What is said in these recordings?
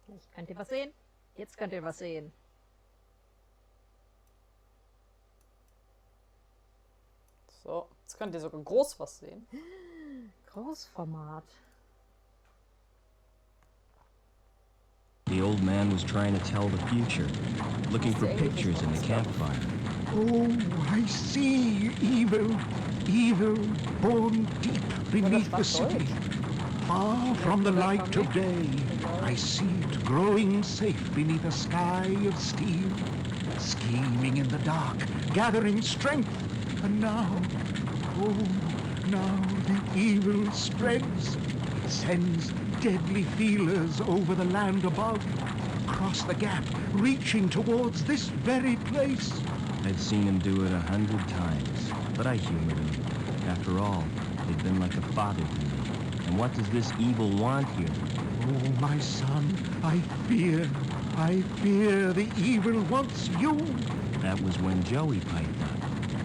Ich könnt ihr was sehen? Jetzt könnt ihr was sehen. So, jetzt könnt ihr sogar groß was sehen. Großformat. The old man was trying to tell the future, looking for pictures in the campfire. Oh, I see evil, evil born deep beneath the city. Far from the light of day, I see it growing safe beneath a sky of steel, scheming in the dark, gathering strength. And now, oh, now the evil spreads. It sends deadly feelers over the land above, across the gap, reaching towards this very place. I'd seen him do it 100 times, but I humored him. After all, they'd been like a father to me. And what does this evil want here? Oh, my son, I fear the evil wants you. That was when Joey piped up.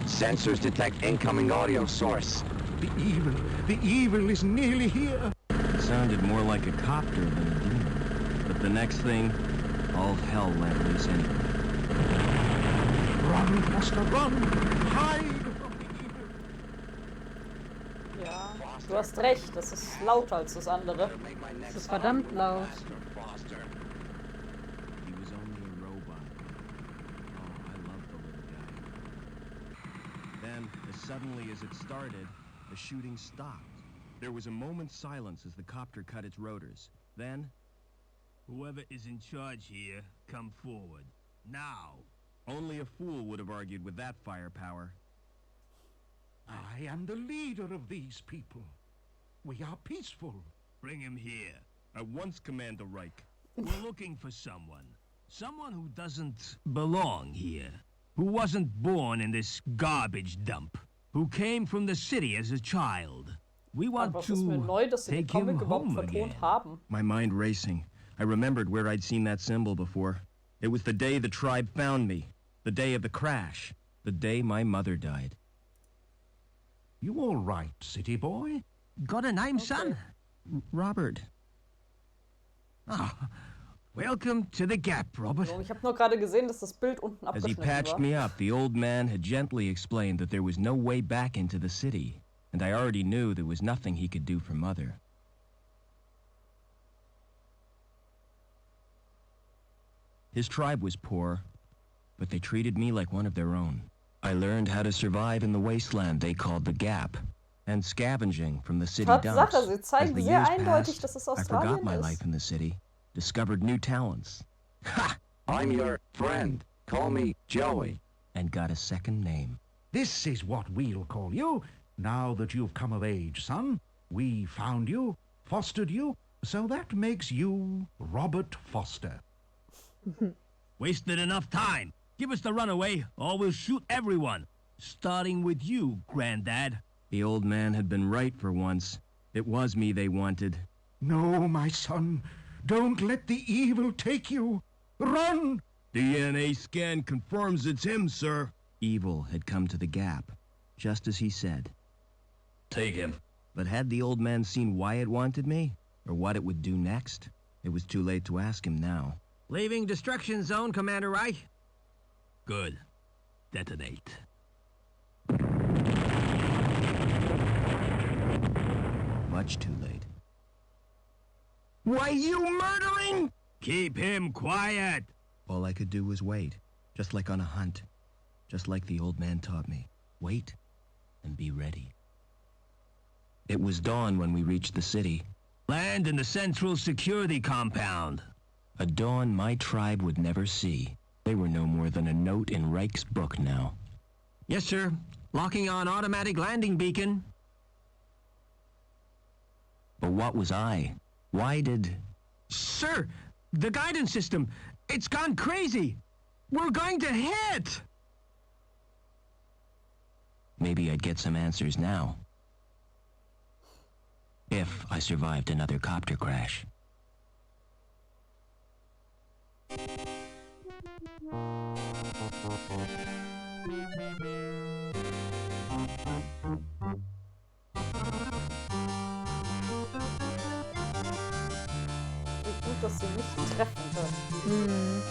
Sensors detect incoming audio source. The evil is nearly here. It sounded more like a copter than a demon. But the next thing, all hell let loose anyway. Run, Foster, run! Hide from the evil! Ja, du hast recht, das ist lauter als das andere. Das ist verdammt laut. He was only a robot. Oh, I love the little guy. Then, as suddenly as it started, the shooting stopped. There was a moment's silence as the copter cut its rotors. Then, whoever is in charge here, come forward. Now! only a fool would have argued with that firepower. I am the leader of these people. We are peaceful. Bring him here. At once, Commander Reich. We're looking for someone. Someone who doesn't belong here. Who wasn't born in this garbage dump. Who came from the city as a child. We want Was ist mir neu, to dass sie den take him Comic überhaupt home vertont again. haben. My mind racing. I remembered where I'd seen that symbol before. It was the day the tribe found me. The day of the crash. The day my mother died. You all right, city boy? Got a name, son? Robert. Ah, welcome to the Gap, Robert. So, ich habe nur gerade gesehen, dass das Bild unten As he abgeschnitten patched war. me up, the old man had gently explained that there was no way back into the city, and I already knew there was nothing he could do for Mother. His tribe was poor, but they treated me like one of their own. I learned how to survive in the wasteland they called the Gap, and scavenging from the city dumps. Tatsache, sie As zeigen the sehr years eindeutig, passed, dass es I forgot Australien my ist. life in the city, discovered new talents. Ha! I'm your friend. Call me Joey. And got a second name. This is what we'll call you, now that you've come of age, son. We found you, fostered you, so that makes you Robert Foster. Wasted enough time. Give us the runaway, or we'll shoot everyone. Starting with you, Granddad. The old man had been right for once. It was me they wanted. No, my son, don't let the evil take you. Run! DNA scan confirms it's him, sir. Evil had come to the Gap, just as he said. Take him. But had the old man seen why it wanted me, or what it would do next? It was too late to ask him now. Leaving destruction zone, Commander Reich. Good. Detonate. Much too late. Why, you murdering? Keep him quiet. All I could do was wait, just like on a hunt. Just like the old man taught me. Wait and be ready. It was dawn when we reached the city. Land in the Central Security Compound. A dawn my tribe would never see. They were no more than a note in Reich's book now. Yes, sir. Locking on automatic landing beacon. But what was I? Why did... Sir, the guidance system, it's gone crazy. We're going to hit. Maybe I'd get some answers now. If I survived another copter crash. Wie gut, dass sie nicht treffen können. Mhm.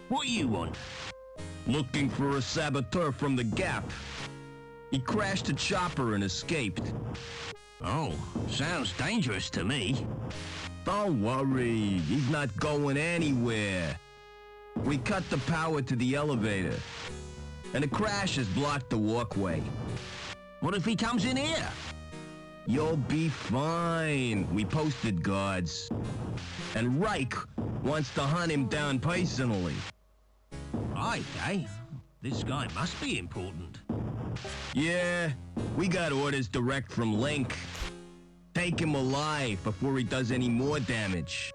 What you want? Looking for a saboteur from the Gap. He crashed a chopper and escaped. Oh, sounds dangerous to me. Don't worry, he's not going anywhere. We cut the power to the elevator, and the crash has blocked the walkway. What if he comes in here? You'll be fine. We posted guards. And Reich wants to hunt him down personally. Right, eh? This guy must be important. Yeah, we got orders direct from Link. Take him alive before he does any more damage.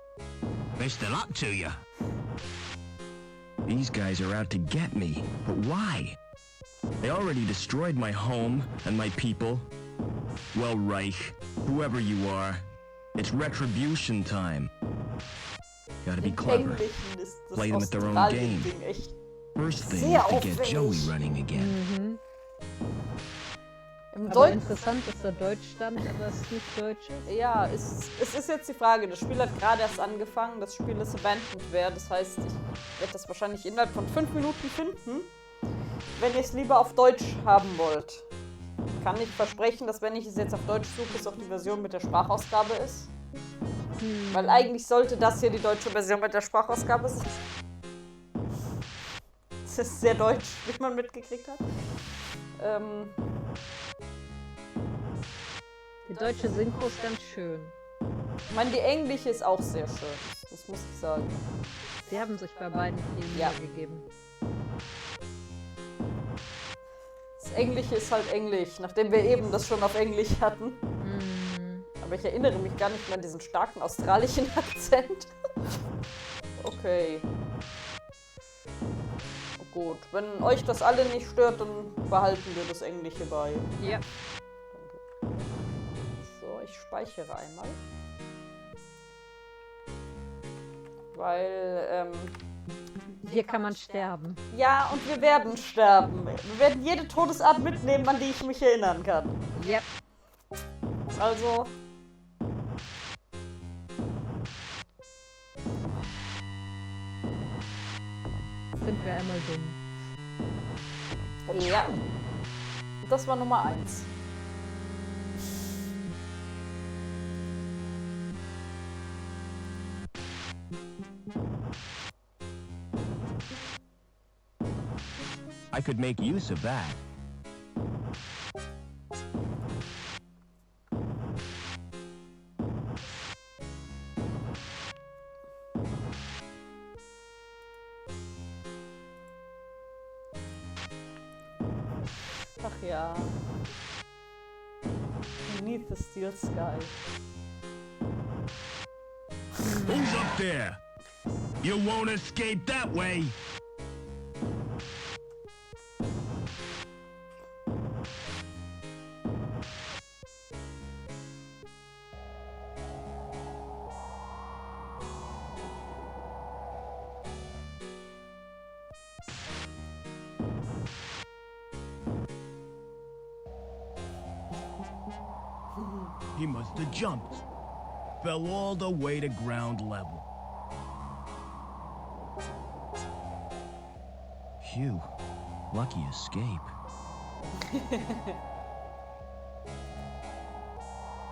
Best of luck to you. These guys are out to get me, but why? They already destroyed my home and my people. Well, Reich, whoever you are, it's retribution time. Gotta be Im clever. Englischen ist das Play them at their own Australien-Ding echt First thing sehr is to get aufwendig. Joey running again. Mhm. im Aber Deutschen. interessant, dass da Deutsch stand, aber es nicht Deutsch ist. Ja, es ist jetzt die Frage, das Spiel hat gerade erst angefangen, das Spiel ist Abandonware, das heißt, ich werde das wahrscheinlich innerhalb von 5 Minuten finden, wenn ihr es lieber auf Deutsch haben wollt. Kann ich versprechen, dass wenn ich es jetzt auf Deutsch suche, es auch die Version mit der Sprachausgabe ist. Weil eigentlich sollte das hier die deutsche Version mit der Sprachausgabe sein. Das ist sehr deutsch, wie man mitgekriegt hat. Die deutsche Synchro ist ganz schön. Ich meine, die englische ist auch sehr schön, das muss ich sagen. Sie haben sich bei beiden viel Mühe Ja. gegeben. Das Englische ist halt Englisch, nachdem wir eben das schon auf Englisch hatten. Mhm. Aber ich erinnere mich gar nicht mehr an diesen starken australischen Akzent. Okay. Gut, wenn euch das alle nicht stört, dann behalten wir das Englische bei. Ja. Danke. So, ich speichere einmal. Weil, Hier kann man sterben. ja, und wir werden sterben. Wir werden jede Todesart mitnehmen, an die ich mich erinnern kann. Ja. Also, Sind wir einmal dumm. ja. Das war Nummer 1. I could make use of that. Ach ja. Beneath the steel sky. Who's up there? You won't escape that way. He must have jumped. Fell all the way to ground level. Phew. Lucky escape.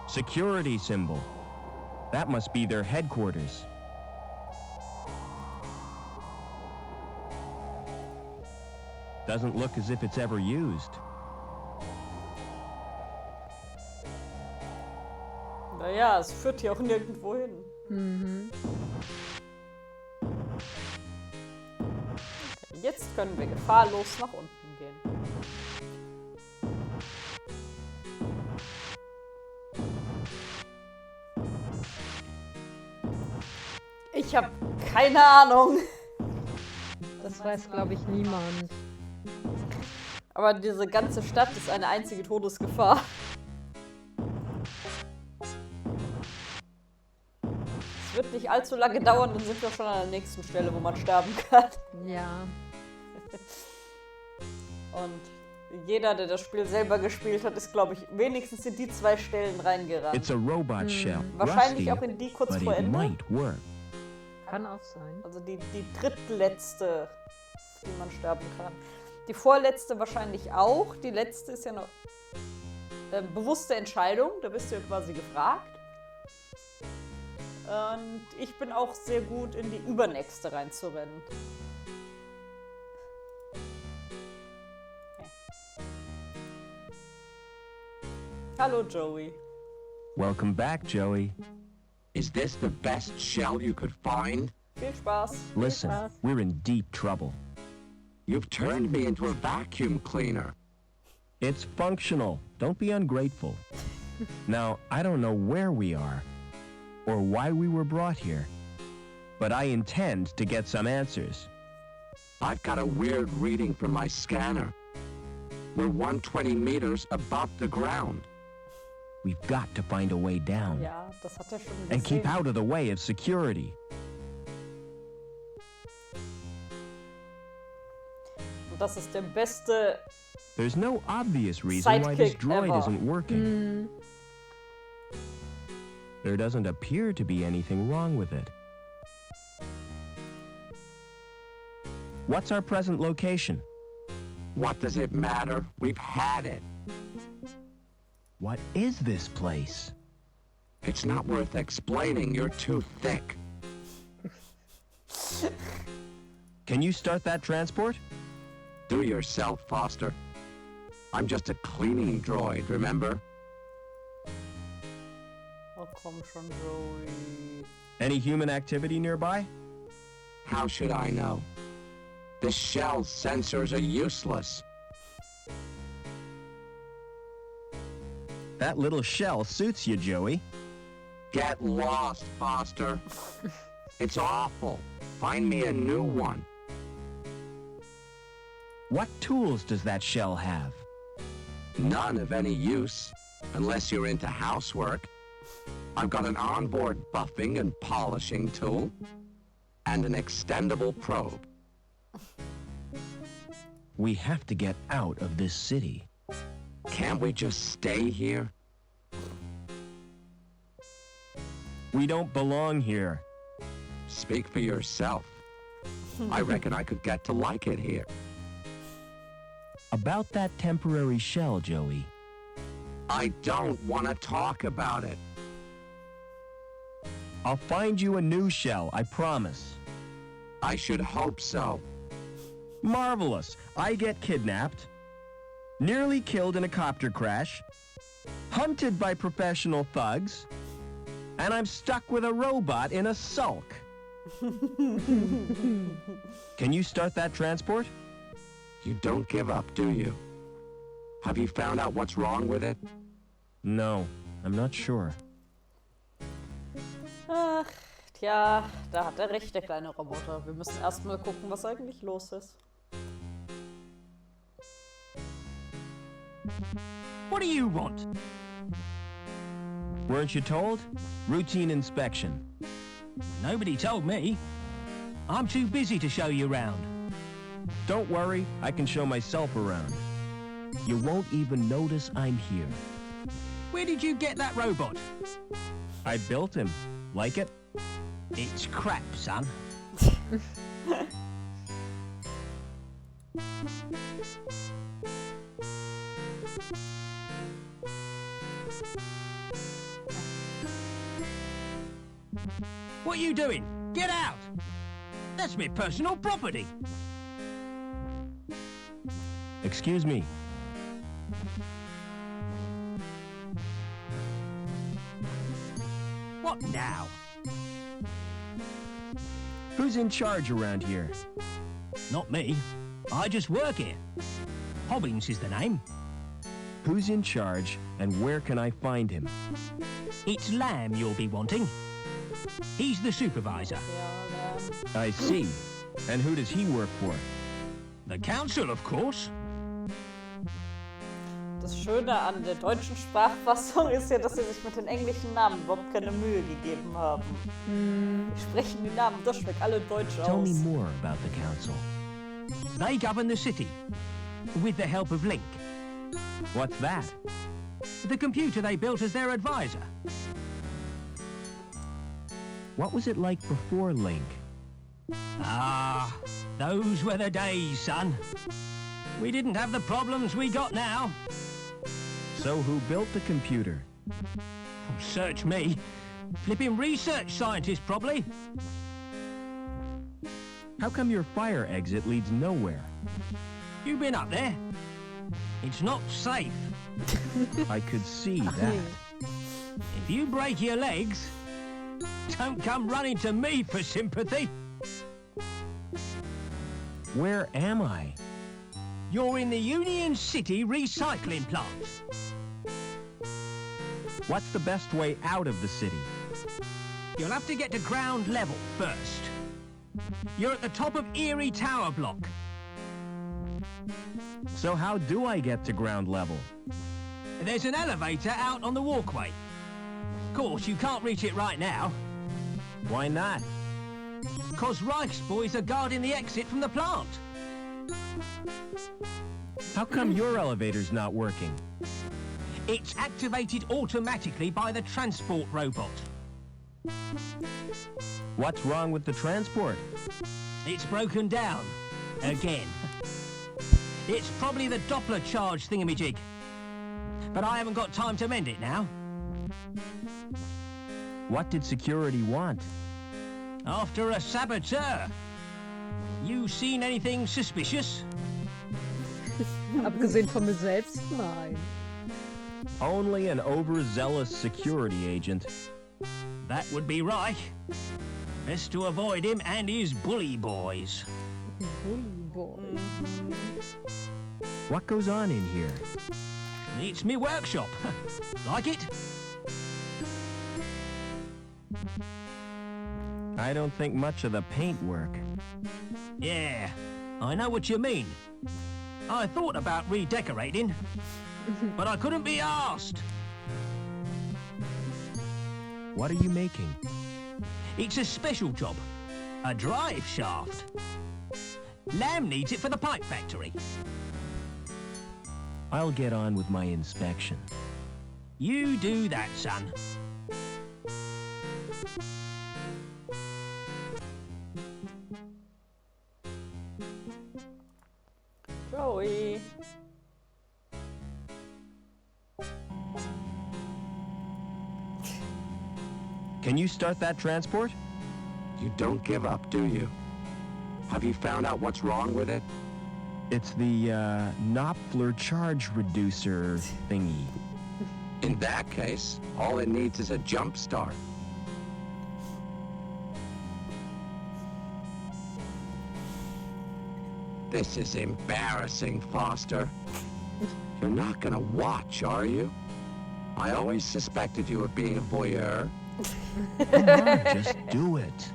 Security symbol. That must be their headquarters. Doesn't look as if it's ever used. Naja, es führt hier auch nirgendwo hin. Mhm. Jetzt können wir gefahrlos nach unten gehen. Ich habe keine Ahnung. Das weiß, glaube ich, niemand. Aber diese ganze Stadt ist eine einzige Todesgefahr. Es wird nicht allzu lange dauern, dann sind wir schon an der nächsten Stelle, wo man sterben kann. Ja. Und jeder, der das Spiel selber gespielt hat, ist, glaube ich, wenigstens in die 2 Stellen reingerannt. It's a robot shell. Wahrscheinlich Rusty, auch in die kurz but vor it Ende. might work. Kann auch sein. Also die drittletzte, die man sterben kann. Die vorletzte wahrscheinlich auch. Die letzte ist ja noch bewusste Entscheidung. Da bist du ja quasi gefragt. Und ich bin auch sehr gut in die übernächste reinzurennen. Okay. Hallo Joey. Welcome back, Joey. Is this the best shell you could find? Viel Spaß. Listen, we're in deep trouble. You've turned me into a vacuum cleaner. It's functional. Don't be ungrateful. Now, I don't know where we are or why we were brought here, but I intend to get some answers. I've got a weird reading from my scanner. We're 120 meters above the ground. We've got to find a way down Ja, das hat er schon and keep gesehen. out of the way of security. Und das ist der beste. There's no obvious reason why this Sidekick droid ever. isn't working. There doesn't appear to be anything wrong with it. What's our present location? What does it matter? We've had it. What is this place? It's not worth explaining. You're too thick. Can you start that transport? Do yourself, Foster. I'm just a cleaning droid, remember? Oh, komm schon, Joey. Any human activity nearby? How should I know? This shell's sensors are useless. That little shell suits you, Joey. Get lost, Foster. It's awful. Find me a new one. What tools does that shell have? None of any use, unless you're into housework. I've got an onboard buffing and polishing tool, and an extendable probe. We have to get out of this city. Can't we just stay here? We don't belong here. Speak for yourself. I reckon I could get to like it here. About that temporary shell, Joey. I don't want to talk about it. I'll find you a new shell, I promise. I should hope so. Marvelous. I get kidnapped, nearly killed in a copter crash, hunted by professional thugs, and I'm stuck with a robot in a sulk. Can you start that transport? You don't give up, do you? Have you found out what's wrong with it? No, I'm not sure. Ach, tja, da hat er recht, der kleine Roboter. Wir müssen erstmal gucken, was eigentlich los ist. What do you want? Weren't you told? Routine inspection. Nobody told me. I'm too busy to show you around. Don't worry, I can show myself around. You won't even notice I'm here. Where did you get that robot? I built him. Like it? It's crap, son. What are you doing? Get out! That's my personal property. Excuse me. What now? Who's in charge around here? Not me. I just work here. Hobbins is the name. Who's in charge and where can I find him? It's Lamb you'll be wanting. He's the supervisor. Ja, I see. And who does he work for? The council, of course. das Schöne an der deutschen Sprachfassung ist ja, dass sie sich mit den englischen Namen überhaupt keine Mühe gegeben haben. Die sprechen die Namen durchweg alle deutsch Tell me aus. more about the council. They govern the city, with the help of Link, What's that? the computer they built as their advisor. What was it like before Link? Ah, those were the days, son. We didn't have the problems we got now. So who built the computer? Search me. Flipping research scientist, probably. How come your fire exit leads nowhere? You been up there? It's not safe. I could see that. If you break your legs, don't come running to me for sympathy. Where am I? You're in the Union City recycling plant. What's the best way out of the city? You'll have to get to ground level first. You're at the top of Erie Tower block. So how do I get to ground level? There's an elevator out on the walkway. Of course, you can't reach it right now, Why not? 'cause Reich's boys are guarding the exit from the plant. How come your elevator's not working? It's activated automatically by the transport robot. What's wrong with the transport? It's broken down. Again. It's probably the Doppler charge thingamajig. But I haven't got time to mend it now. What did security want? After a saboteur. You seen anything suspicious? Abgesehen von mir selbst, nein. Only an overzealous security agent. That would be Reich. Best to avoid him and his bully boys. Bully boy. What goes on in here? It's me workshop. Like it? I don't think much of the paint work. Yeah, I know what you mean. I thought about redecorating, but I couldn't be arsed. What are you making? It's a special job. A drive shaft. Lamb needs it for the pipe factory. I'll get on with my inspection. You do that, son. Joey. Can you start that transport? You don't give up, do you? Have you found out what's wrong with it? It's the, Knopfler charge reducer thingy. In that case, all it needs is a jump start. This is embarrassing, Foster. You're not gonna watch, are you? I always suspected you of being a voyeur. Come on, just do it.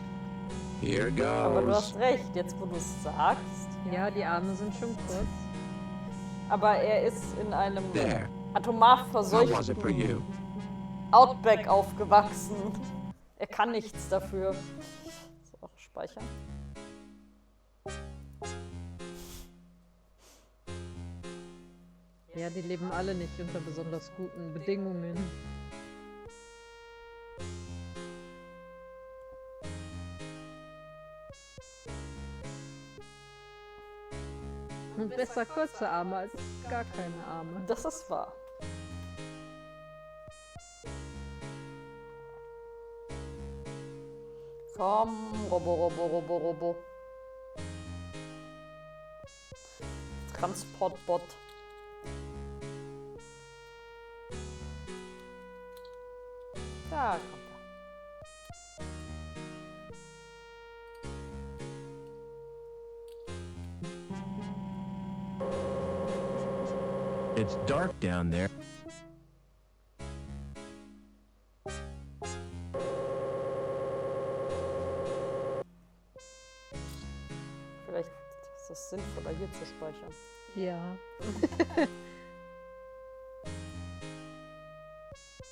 Here Aber du goes. hast recht, jetzt wo du es sagst. Ja, die Arme sind schon kurz. Aber er ist in einem There. atomar How was it for verseuchten you? Outback aufgewachsen. Er kann nichts dafür. So, speichern. Ja, die leben alle nicht unter besonders guten Bedingungen. Und besser kurze Arme als gar keine Arme. Das ist wahr. Komm, Robo. Transportbot. Da kommt er. It's dark down there. Ist das sinnvoller, hier zu speichern? Ja.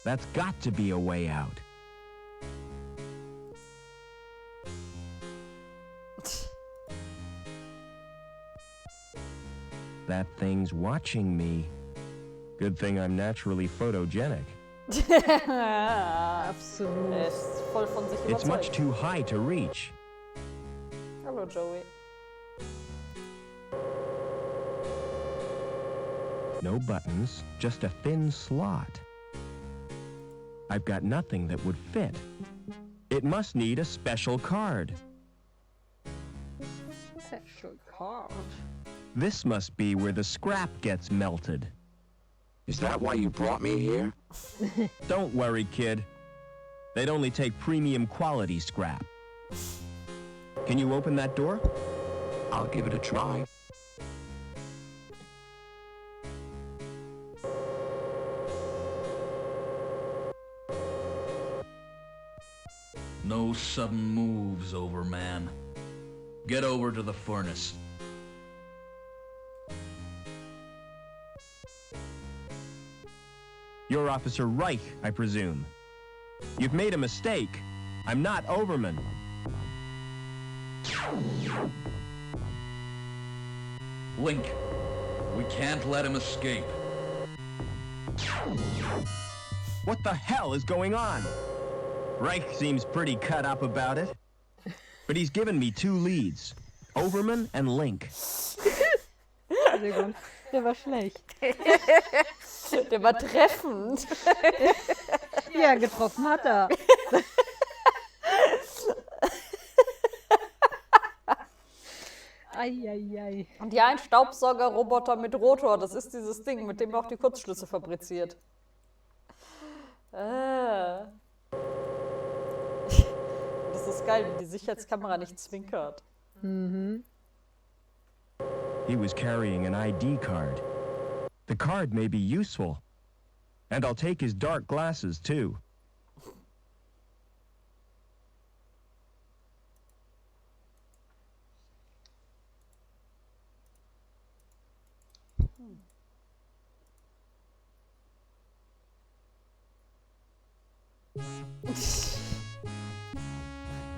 That's got to be a way out. That thing's watching me. Good thing I'm naturally photogenic. Absolut. Er ist voll von sich It's much überzeugt. too high to reach. Hallo, Joey. No buttons, just a thin slot. I've got nothing that would fit. It must need a special card. Special card. This must be where the scrap gets melted. Is that why you brought me here? Don't worry, kid. They'd only take premium quality scrap. Can you open that door? I'll give it a try. No sudden moves, Overman. Get over to the furnace. You're Officer Reich, I presume. You've made a mistake. I'm not Overman. Link, we can't let him escape. What the hell is going on? Reich seems pretty cut up about it. But he's given me two leads. Overman and Link. Sehr gut. Der war schlecht. Der war treffend. Ja, getroffen hat er. Eieiei. Und ja, ein Staubsaugerroboter mit Rotor. Das ist dieses Ding, mit dem er auch die Kurzschlüsse fabriziert. Das ist geil, wie die Sicherheitskamera nicht zwinkert. He was carrying an ID card. The card may be useful. And I'll take his dark glasses, too.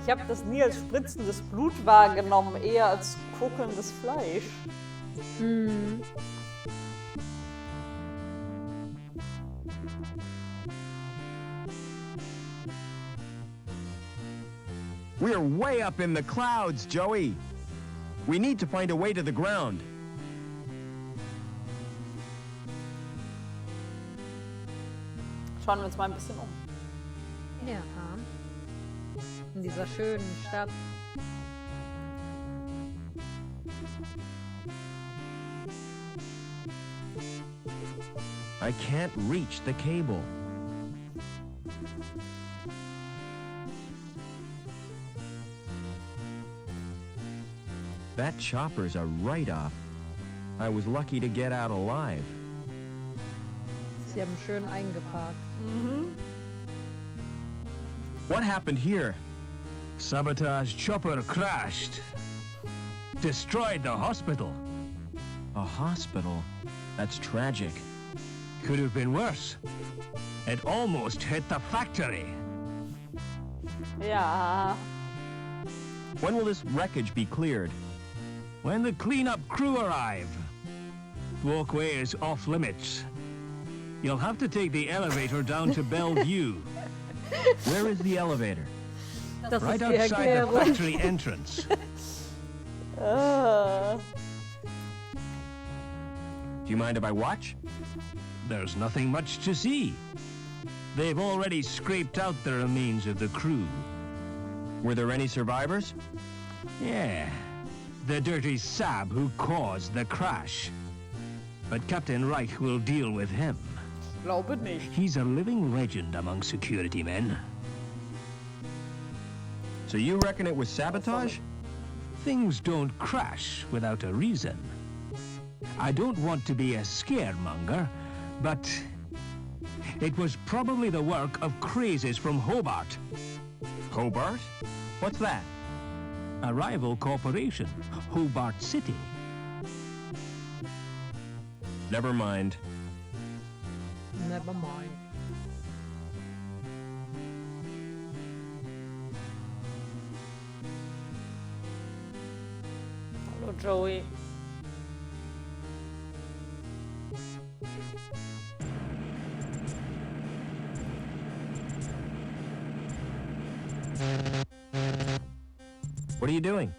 Ich habe das nie als spritzendes Blut wahrgenommen, eher als kokelndes Fleisch. We're way up in the clouds, Joey. We need to find a way to the ground. Schauen wir uns mal ein bisschen um. Ja. In dieser schönen Stadt. I can't reach the cable. That chopper's a write-off. I was lucky to get out alive. Sie haben schön eingeparkt. What happened here? Sabotage chopper crashed. Destroyed the hospital. A hospital? That's tragic. Could have been worse. It almost hit the factory. Ja. When will this wreckage be cleared? When the cleanup crew arrive. Walkway is off limits. You'll have to take the elevator down to Bellevue. Where is the elevator? Das Right ist die outside the Erklärung. factory entrance. Do you mind if I watch? There's nothing much to see. They've already scraped out the remains of the crew. Were there any survivors? Yeah. The dirty sab who caused the crash. But Captain Reich will deal with him. Glaube nicht. He's a living legend among security men. So you reckon it was sabotage? Things don't crash without a reason. I don't want to be a scaremonger, but it was probably the work of crazes from Hobart. Hobart? What's that? a rival corporation, Hobart City. Never mind. Never mind. Hallo Joey. What are you doing?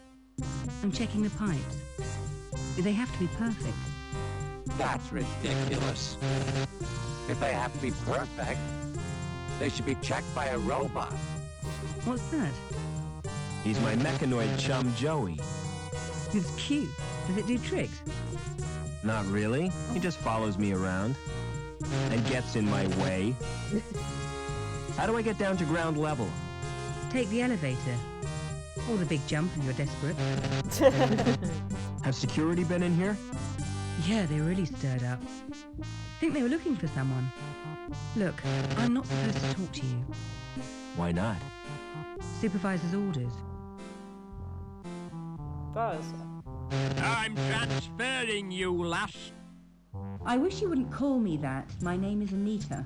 I'm checking the pipes. They have to be perfect. That's ridiculous. If they have to be perfect, they should be checked by a robot. What's that? He's my mechanoid chum, Joey. It's cute. Does it do tricks? Not really. He just follows me around and gets in my way. How do I get down to ground level? Take the elevator. Or the big jump if you're desperate. Have security been in here? Yeah, they were really stirred up. Think they were looking for someone. Look, I'm not supposed to talk to you. Why not? Supervisor's orders. Da ist er. I'm transferring you, lass. I wish you wouldn't call me that. My name is Anita.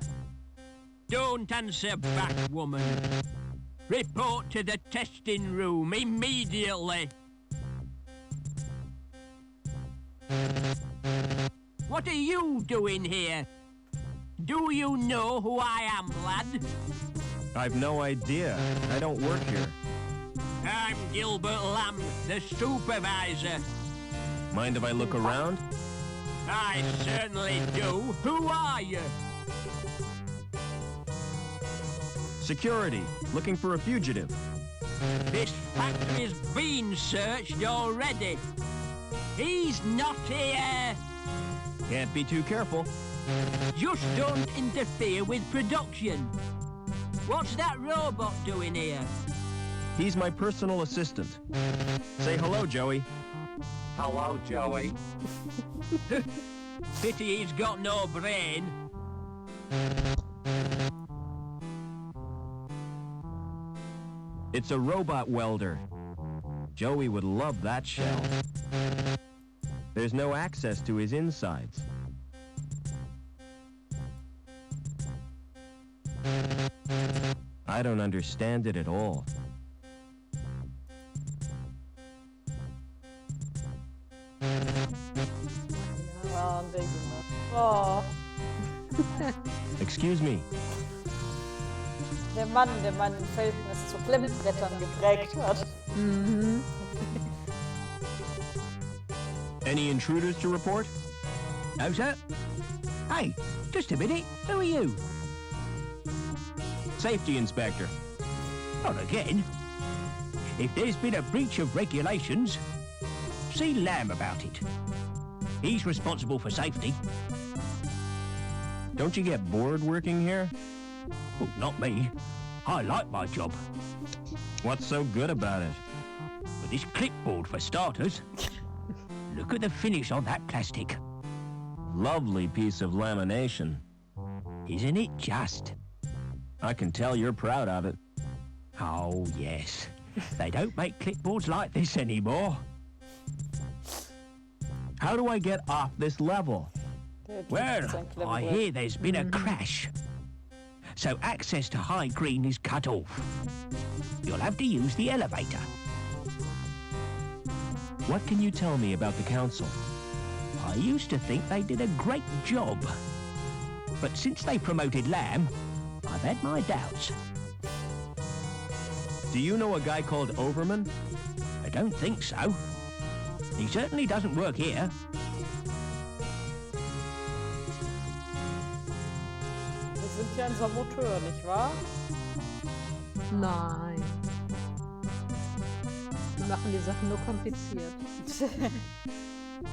Don't answer back, woman. Report to the testing room immediately. What are you doing here? Do you know who I am, lad? I've no idea. I don't work here. I'm Gilbert Lamb, the supervisor. Mind if I look around? I certainly do. Who are you? Security, looking for a fugitive. This factory's been searched already. He's not here. Can't be too careful. Just don't interfere with production. What's that robot doing here? He's my personal assistant. Say hello, Joey. Hello, Joey. Pity he's got no brain. It's a robot welder. Joey would love that shell. There's no access to his insides. I don't understand it at all. Ja, der Junge. Oh, Excuse me. der Mann mein Verhältnis zu Klemmbrettern geprägt hat. Any intruders to report? No, sir. Hey, just a minute. Who are you? Safety inspector. Not again. If there's been a breach of regulations, see Lamb about it. He's responsible for safety. Don't you get bored working here? Oh, not me. I like my job. What's so good about it? With this clipboard for starters. Look at the finish on that plastic. Lovely piece of lamination. Isn't it just? I can tell you're proud of it. Oh, yes. They don't make clipboards like this anymore. How do I get off this level? Der Typ Well, mit seinem I Klemmbrett. hear there's been a crash. So access to high green is cut off. You'll have to use the elevator. What can you tell me about the council? I used to think they did a great job. But since they promoted Lamb, I've had my doubts. Do you know a guy called Overman? I don't think so. He certainly doesn't work here. Wir sind ja ein Saboteur, nicht wahr? Nein. Wir machen die Sachen nur kompliziert.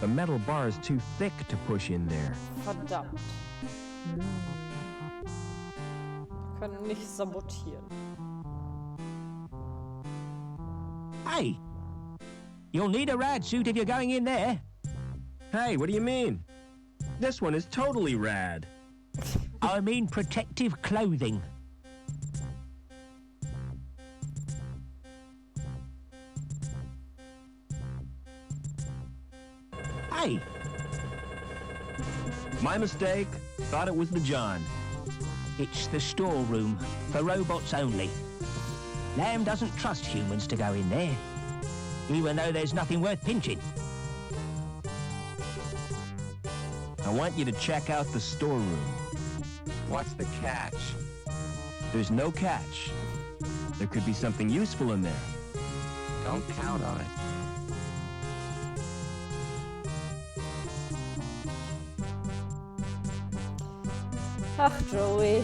The metal bar is too thick to push in there. Verdammt. Wir können nicht sabotieren. Hey, you'll need a rad suit if you're going in there. Hey, what do you mean? This one is totally rad. I mean protective clothing. Hey, My mistake. Thought it was the John. it's the storeroom for robots only. Lamb doesn't trust humans to go in there, even though there's nothing worth pinching. I want you to check out the storeroom. What's the catch? There's no catch. There could be something useful in there. Don't count on it. Ach, Joey.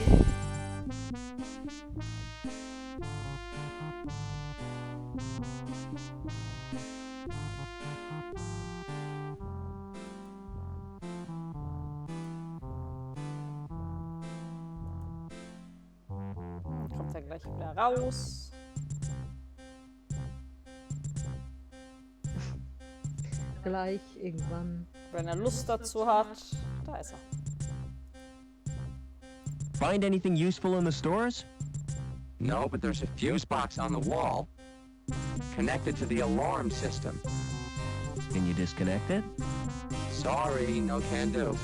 Kommt er gleich wieder raus. Gleich, irgendwann. Wenn er Lust dazu hat. Da ist er. Find anything useful in the stores? No, but there's a fuse box on the wall connected to the alarm system. Can you disconnect it? Sorry, no can do.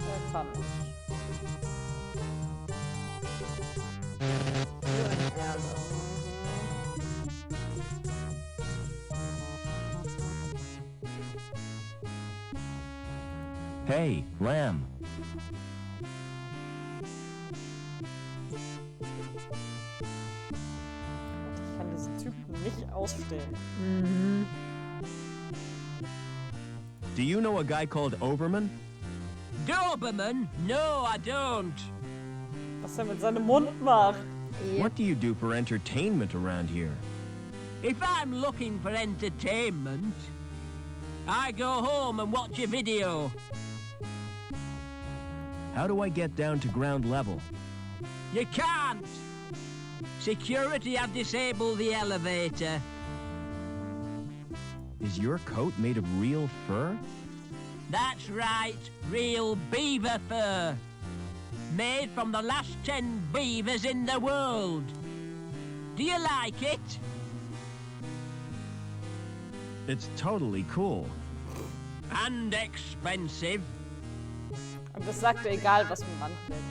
Der kann nicht. So ein Ärger. Hey, Lamb. Ich kann diesen Typen nicht ausstehen. Mhm. Do you know a guy called Overman? Doberman? No, I don't. Was er mit seinem Mund macht. What do you do for entertainment around here? If I'm looking for entertainment, I go home and watch a video. How do I get down to ground level? You can't. Security have disabled the elevator. Is your coat made of real fur? That's right, real beaver fur. Made from the last 10 beavers in the world. Do you like it? It's totally cool. And expensive. Und das sagt er, egal was man anklickt.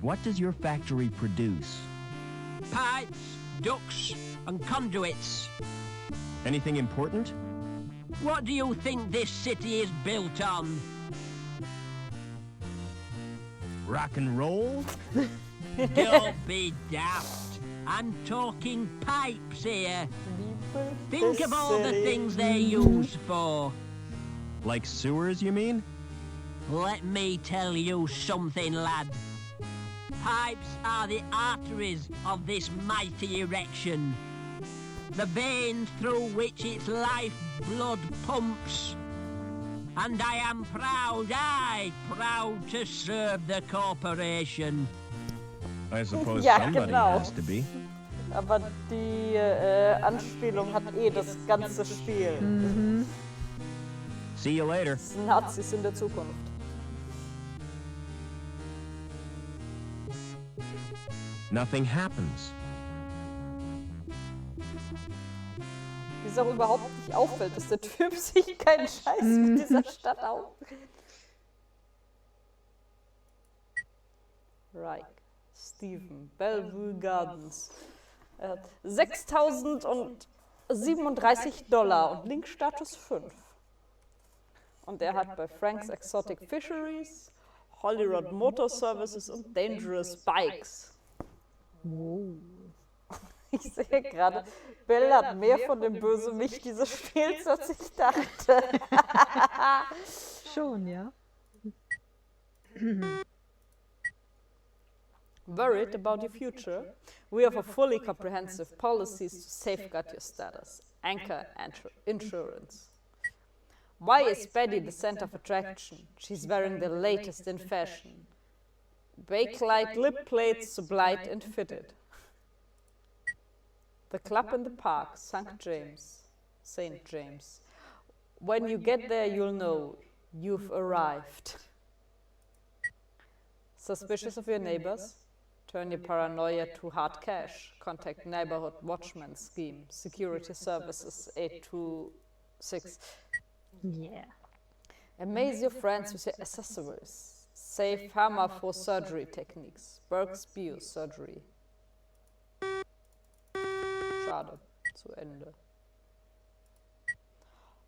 What does your factory produce? Pipes, ducts, and conduits. Anything important? What do you think this city is built on? Rock and roll? Don't be daft. I'm talking pipes here. Think of all the things they're used for. Like sewers, you mean? Let me tell you something, lad. Pipes are the arteries of this mighty erection. The veins through which its lifeblood pumps. And I am proud to serve the corporation. I suppose Ja, somebody genau. has to be. Aber die Anspielung hat das ganze Spiel. Mhm. See you later. Das sind Nazis in der Zukunft. Nothing happens. Wie es auch überhaupt nicht auffällt, dass der Typ sich keinen Scheiß mit dieser Stadt auf. Reich, Stephen, Bellevue Gardens. Er hat $6.037 und Linkstatus 5. Und er hat bei Frank's Exotic Fisheries, Holyrood Motor Services und Dangerous Bikes. Ich sehe gerade, Bill hat mehr von dem Bösewicht dieses Spiels, als ich dachte. Schon, ja. Worried about your future? We offer fully comprehensive policies to safeguard your status. Anchor Insurance. Why is Betty the center of attraction? She's wearing the latest in fashion. Bakelite lip plates supplied and fitted. The club in the park, St. James. When you get there, you'll know you've arrived. Suspicious of your neighbors? Turn your paranoia to hard cash. Contact neighborhood watchman scheme. Security services 826. Yeah. Amaze your friends with your accessories. Save hammer for surgery techniques. Burke's Bio-Surgery. Schade. Zu Ende.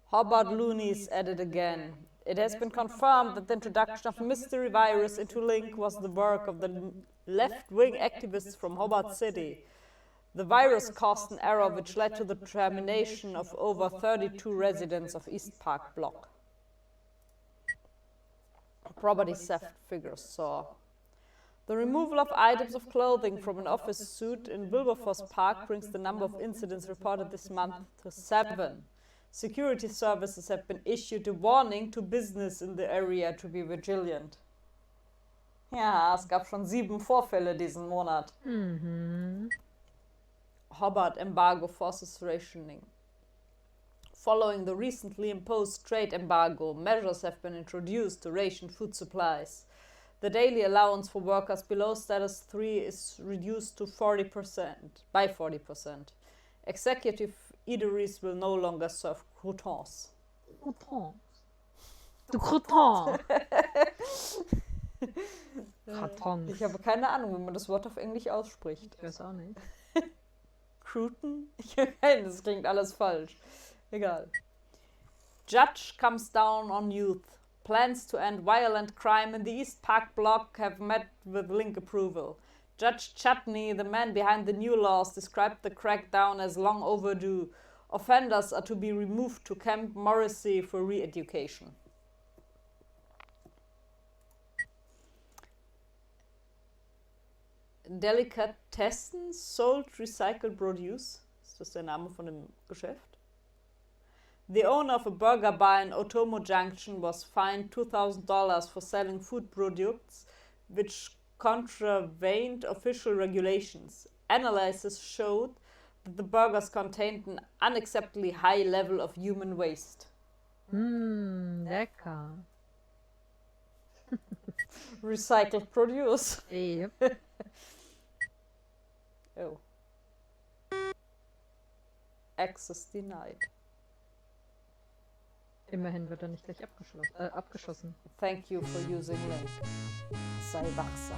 Hobart Loonies added again. It has been confirmed that the introduction of mystery virus into Link was the work of the left-wing activists from Hobart City. The virus caused an error which led to the termination of over 32 residents of East Park Block. Property theft figures saw. The removal of items of clothing from an office suite in Wilberforce Park brings the number of incidents reported this month to 7. Security services have been issued a warning to business in the area to be vigilant. Ja, es gab schon 7 Vorfälle diesen Monat. Hobart embargo forces rationing. Following the recently imposed trade embargo, measures have been introduced to ration food supplies. The daily allowance for workers below status 3 is reduced to 40%, by 40%. Executive eateries will no longer serve croutons. Croutons. Du Crouton. Kartons. Ich habe keine Ahnung, wie man das Wort auf Englisch ausspricht. Ich weiß auch nicht. Crouton? Ich habe keinen, das klingt alles falsch. Egal. Judge comes down on youth. Plans to end violent crime in the East Park block have met with Link approval. Judge Chutney, the man behind the new laws, described the crackdown as long overdue. Offenders are to be removed to Camp Morrissey for re-education. Delicatessen sold recycled produce. Ist das der Name von dem Geschäft? The owner of a burger bar in Otomo Junction was fined $2,000 for selling food products which contravened official regulations. Analysis showed that the burgers contained an unacceptably high level of human waste. Lecker. Recycled produce. Yep. Oh. Access denied. Immerhin wird er nicht gleich abgeschossen. Thank you for using Link. Sei wachsam.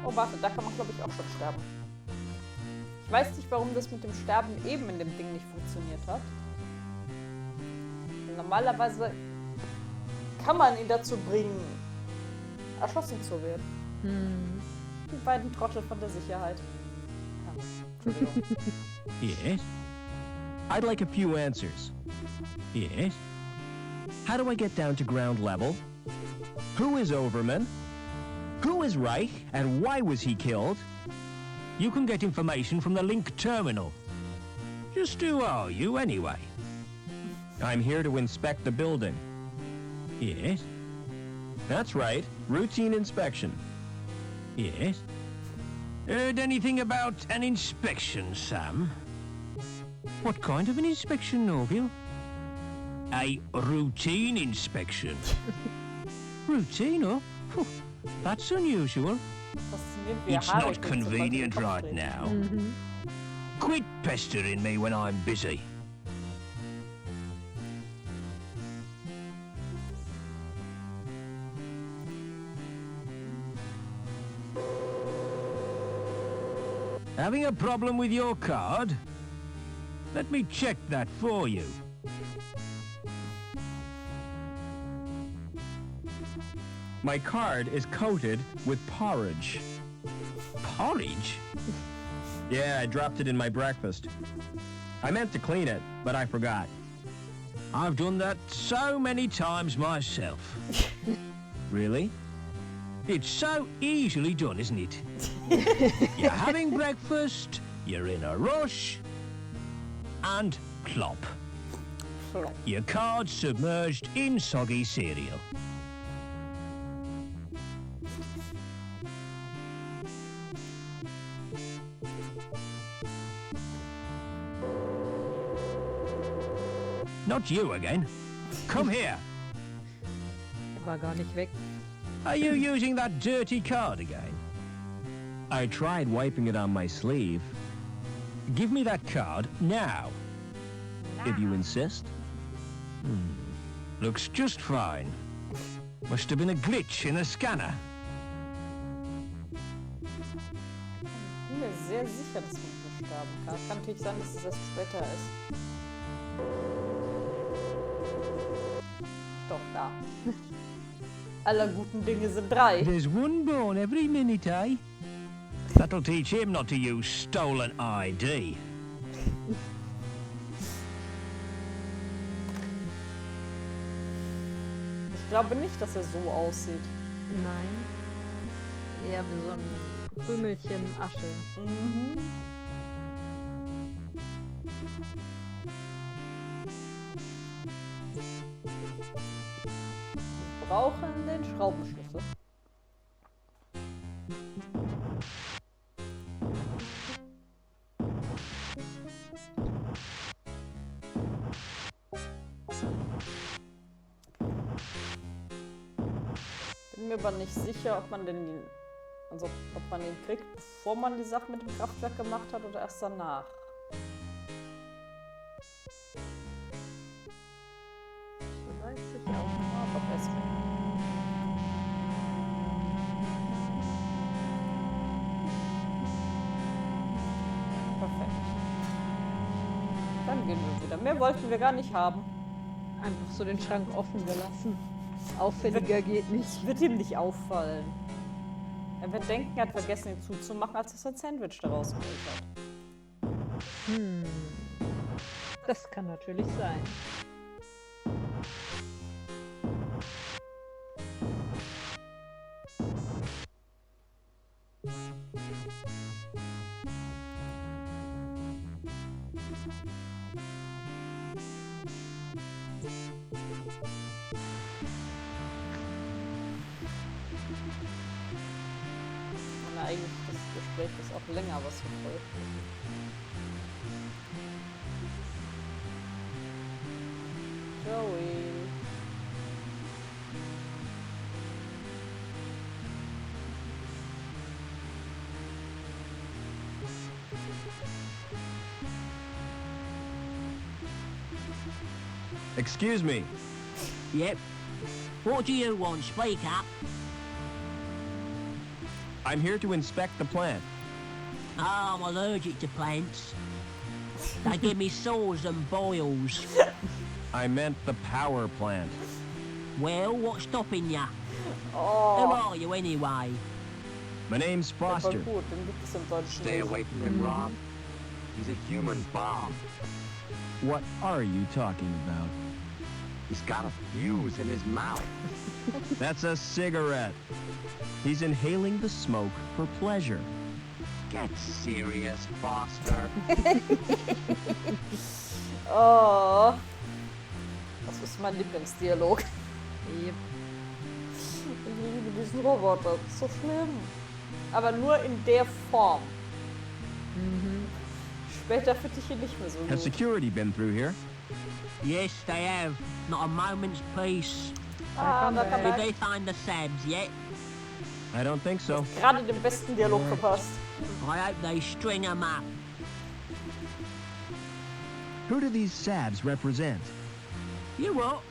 Oh, warte, da kann man, glaube ich, auch schon sterben. Ich weiß nicht, warum das mit dem Sterben eben in dem Ding nicht funktioniert hat. Normalerweise kann man ihn dazu bringen, erschossen zu werden. Die beiden Trottel von der Sicherheit. Ja, Entschuldigung. Yes? I'd like a few answers. Yes? How do I get down to ground level? Who is Overman? Who is Reich and why was he killed? You can get information from the Link terminal. Just who are you anyway? I'm here to inspect the building. Yes? That's right, routine inspection. Yes? Heard anything about an inspection, Sam? What kind of an inspection, Norville? A routine inspection. Routine, huh? Phew, that's unusual. It's not convenient right now. Quit pestering me when I'm busy. Having a problem with your card? Let me check that for you. My card is coated with porridge. Porridge? Yeah, I dropped it in my breakfast. I meant to clean it, but I forgot. I've done that so many times myself. Really? It's so easily done, isn't it? You're having breakfast, you're in a rush, and plop. Your card's submerged in soggy cereal. Not you again. Come here. Er war gar nicht weg. Are you using that dirty card again? I tried wiping it on my sleeve. Give me that card now. If you insist. Looks just fine. Must have been a glitch in the scanner. Ich bin mir sehr sicher, dass man hier sterben kann. Kann natürlich sein, dass es erst später ist. Doch, da. Aller guten Dinge sind 3. There's one born every minute, eh? That'll teach him not to use stolen ID. Ich glaube nicht, dass er so aussieht. Nein. Eher wie so ein Krümelchen Asche. Mhm. Wir brauchen den Schraubenschlüssel. Bin mir aber nicht sicher, ob man den, also ob man den kriegt, bevor man die Sache mit dem Kraftwerk gemacht hat oder erst danach. So weiß ich auch. Aber besser. Perfekt. Dann gehen wir wieder. Mehr wollten wir gar nicht haben. Einfach so den Schrank offen gelassen. Auffälliger geht nicht. Das wird ihm nicht auffallen. Er wird denken, er hat vergessen, ihn zuzumachen, als er sein Sandwich daraus geholt hat. Das kann natürlich sein. Und eigentlich das Gespräch ist auch länger, was verfolgt. Joey. Excuse me. Yep. What do you want? Speak up. I'm here to inspect the plant. Oh, I'm allergic to plants. They give me sores and boils. I meant the power plant. Well, what's stopping ya? Who Oh, are you anyway? My name's voll Foster. gut, den gibt es im Deutschen Stay nicht. away from him, Rob. He's a human bomb. What are you talking about? He's got a fuse in his mouth. That's a cigarette. He's inhaling the smoke for pleasure. Get serious, Foster. Oh. Das ist mein Lieblingsdialog. Yep. Ich liebe diesen Roboter. Das ist so schlimm. Aber nur in der Form. Später finde ich ihn nicht mehr so Has gut. security been through here? Yes, they have. Not a moment's peace. Ah, da kann Did man they find the Sabs yet? I don't think so. gerade den besten Dialog verpasst. I hope they string 'em up. Who do these Sabs represent? You what?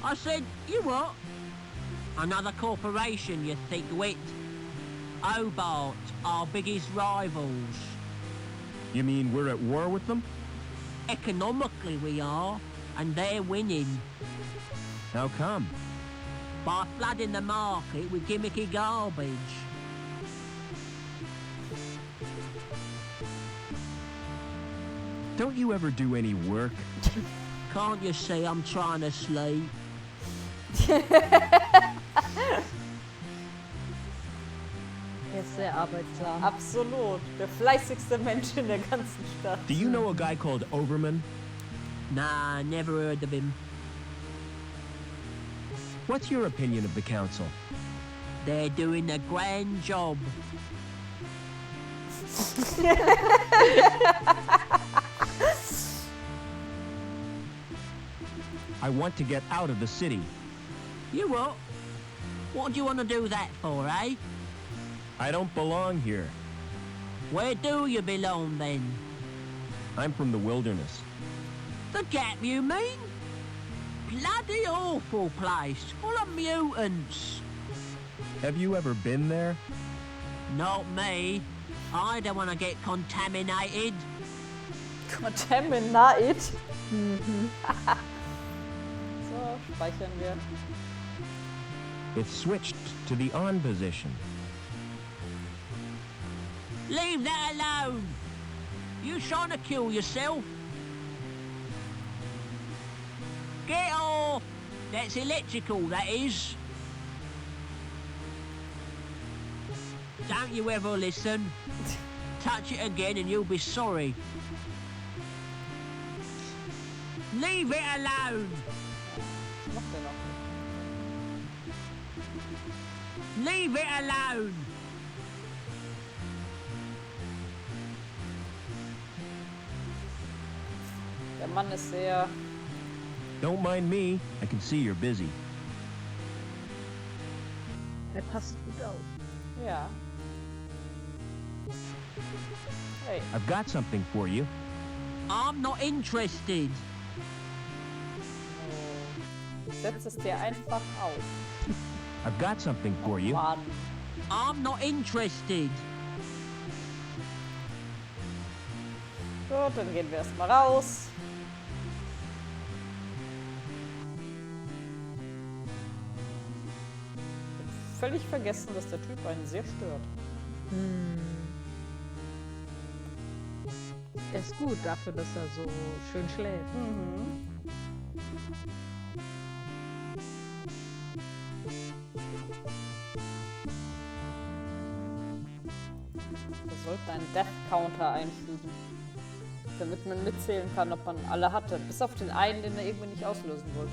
I said, you what? Another corporation, you thick-wit. Hobart, our biggest rivals. You mean we're at war with them? Economically we are, and they're winning. How come? By flooding the market with gimmicky garbage. Don't you ever do any work? Can't you see I'm trying to sleep? Er ist sehr arbeitsam. Absolut. Der fleißigste Mensch in der ganzen Stadt. Do you know a guy called Overman? Nah, never heard of him. What's your opinion of the council? They're doing a grand job. I want to get out of the city. You what? What do you want to do that for, eh? I don't belong here. Where do you belong, then? I'm from the wilderness. The Gap, you mean? Bloody awful place, full of mutants. Have you ever been there? Not me. I don't want to get contaminated. Contaminate. So, speichern wir. It's switched to the on position. Leave that alone. You trying to kill yourself? Get off! That's electrical, that is. Don't you ever listen. Touch it again and you'll be sorry. Leave it alone. Was macht der noch? Leave it alone. Der Mann ist sehr... Don't mind me. I can see you're busy. Er passt gut auf. Ja. Hey. I've got something for you. I'm not interested. Ich setze es dir einfach auf. I've got something for you. Mann. I'm not interested. Gut, dann gehen wir erstmal raus. Ich hab völlig vergessen, dass der Typ einen sehr stört. Er ist gut dafür, dass er so schön schläft. Wir sollten einen Death Counter einfügen, damit man mitzählen kann, ob man alle hatte. Bis auf den einen, den er irgendwie nicht auslösen wollte.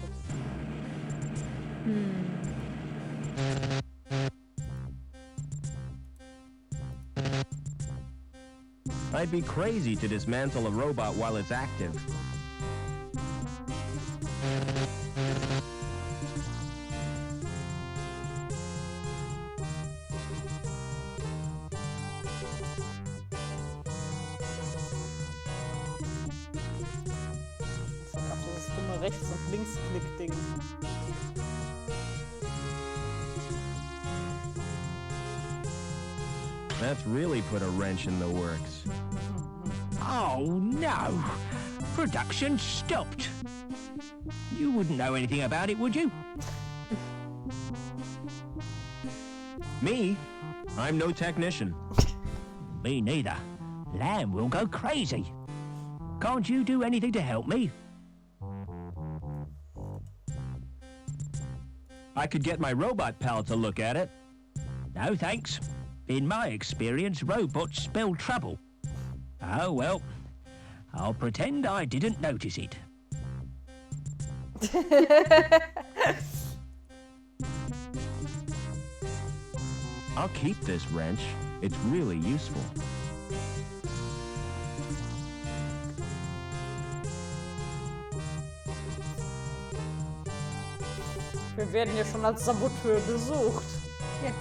I'd be crazy to dismantle a robot while it's active. Das hat auch dieses dumme Rechts- und Linksklick-Ding. That's really put a wrench in the works. Oh no! Production stopped. You wouldn't know anything about it, would you? Me? I'm no technician. Me neither. Lamb will go crazy. Can't you do anything to help me? I could get my robot pal to look at it. No thanks. In my experience, robots spell trouble. Oh well, I'll pretend I didn't notice it. I'll keep this wrench. It's really useful. Wir werden hier schon als Saboteur gesucht. Ja.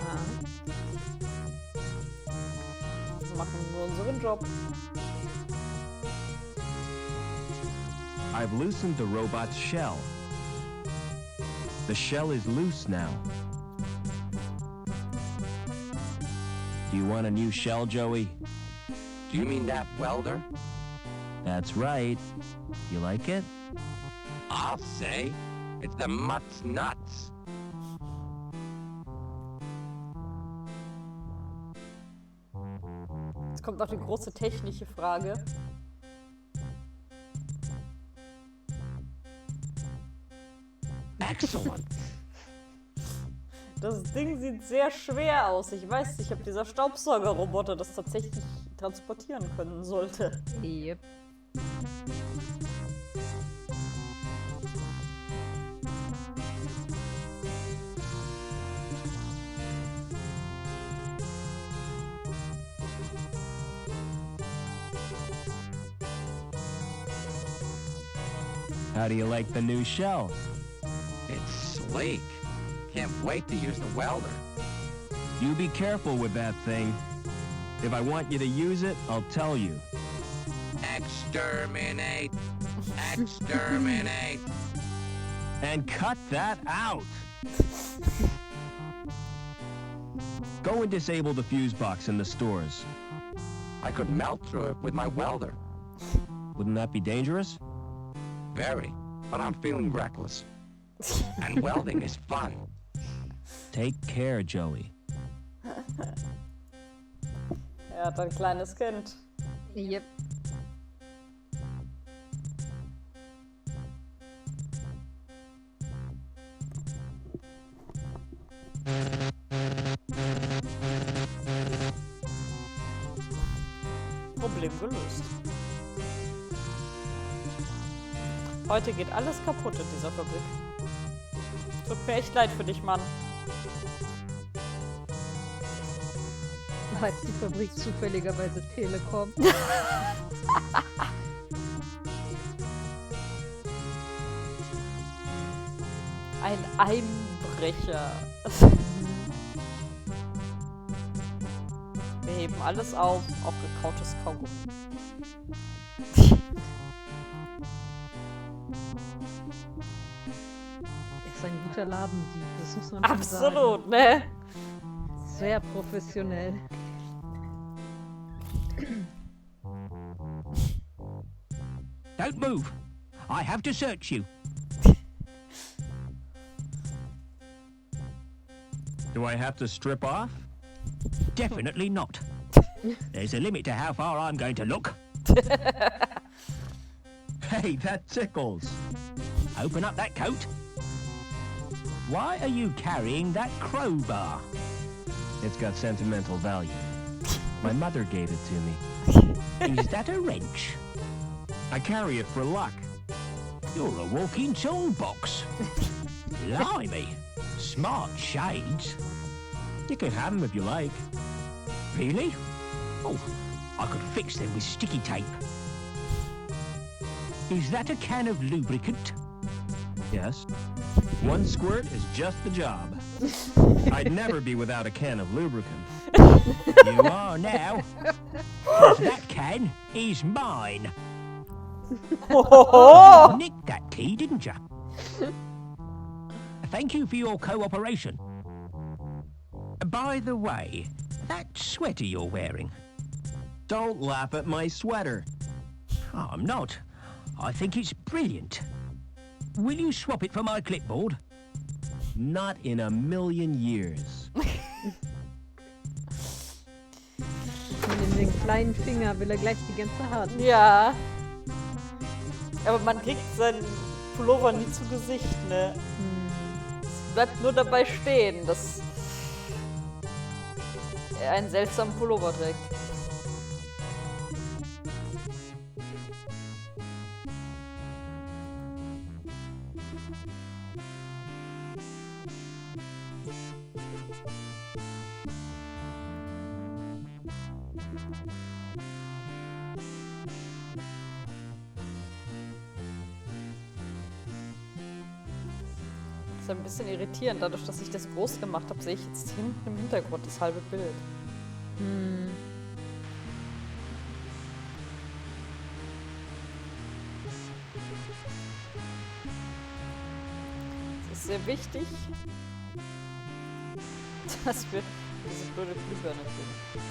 Wir machen nur unseren Job. I've loosened the robot's shell. The shell is loose now. Do you want a new shell, Joey? Do you mean that welder? That's right. You like it? I'll say. It's the mutt's nuts. Jetzt kommt noch die große technische Frage. Excellent. Das Ding sieht sehr schwer aus. Ich weiß nicht, ob dieser Staubsaugerroboter das tatsächlich transportieren können sollte. Yep. How do you like the new shell? It's sleek. Can't wait to use the welder. You be careful with that thing. If I want you to use it, I'll tell you. Exterminate! Exterminate! And cut that out! Go and disable the fuse box in the stores. I could melt through it with my welder. Wouldn't that be dangerous? Very, but I'm feeling reckless. And welding is fun. Take care, Joey. Er hat ein kleines Kind. Yep. Problem gelöst. Heute geht alles kaputt in dieser Fabrik. Tut mir echt leid für dich, Mann. Heißt die Fabrik zufälligerweise Telekom? Ein Einbrecher. Wir heben alles auf, auch gekautes Kaugummi. Ist ein guter Ladendieb, das muss man schon sagen. Absolut, ne? Sehr professionell. Don't move. I have to search you. Do I have to strip off? Definitely not. There's a limit to how far I'm going to look. Hey, that tickles. Open up that coat. Why are you carrying that crowbar? It's got sentimental value. My mother gave it to me. Is that a wrench? I carry it for luck. You're a walking toolbox. Blimey. Smart shades. You can have them if you like. Really? Oh, I could fix them with sticky tape. Is that a can of lubricant? Yes. One squirt is just the job. I'd never be without a can of lubricant. You are now. 'Cause that can is mine. You nicked that key, didn't you? Thank you for your cooperation. By the way, that sweater you're wearing. Don't laugh at my sweater. Oh, I'm not. I think it's brilliant. Will you swap it for my clipboard? Not in a million years. Und in den kleinen Finger will er gleich die ganze Hand. Ja. Aber man kriegt seinen Pullover nie zu Gesicht, ne? Es bleibt nur dabei stehen, dass er einen seltsamen Pullover trägt. Das ist ein bisschen irritierend. Dadurch, dass ich das groß gemacht habe, sehe ich jetzt hinten im Hintergrund das halbe Bild. Es ist sehr wichtig, dass wir diese blöde Glühbirne kriegen.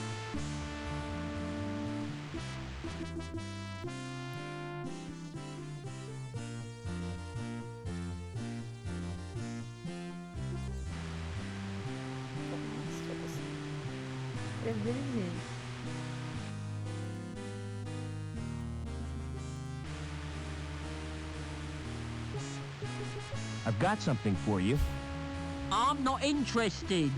Wer will nicht? I've got something for you. I'm not interested.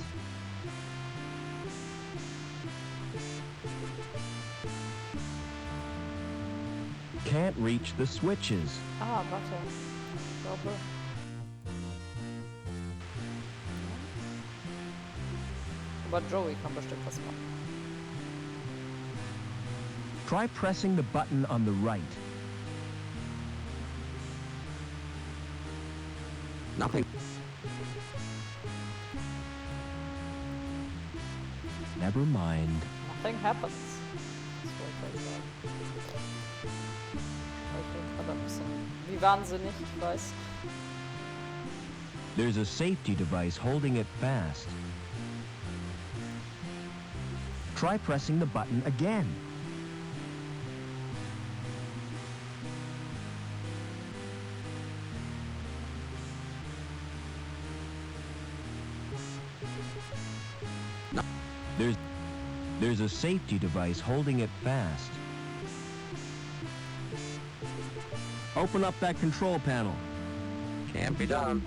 Can't reach the switches. Ah, warte. Ich glaube... Aber Joey kann bestimmt was machen. Try pressing the button on the right. Nothing. Never mind. Nothing happens. Das wollte ich sagen. Okay, gerade ein bisschen wie wahnsinnig, ich weiß. There's a safety device holding it fast. Try pressing the button again. There's a safety device holding it fast. Open up that control panel. Can't be done.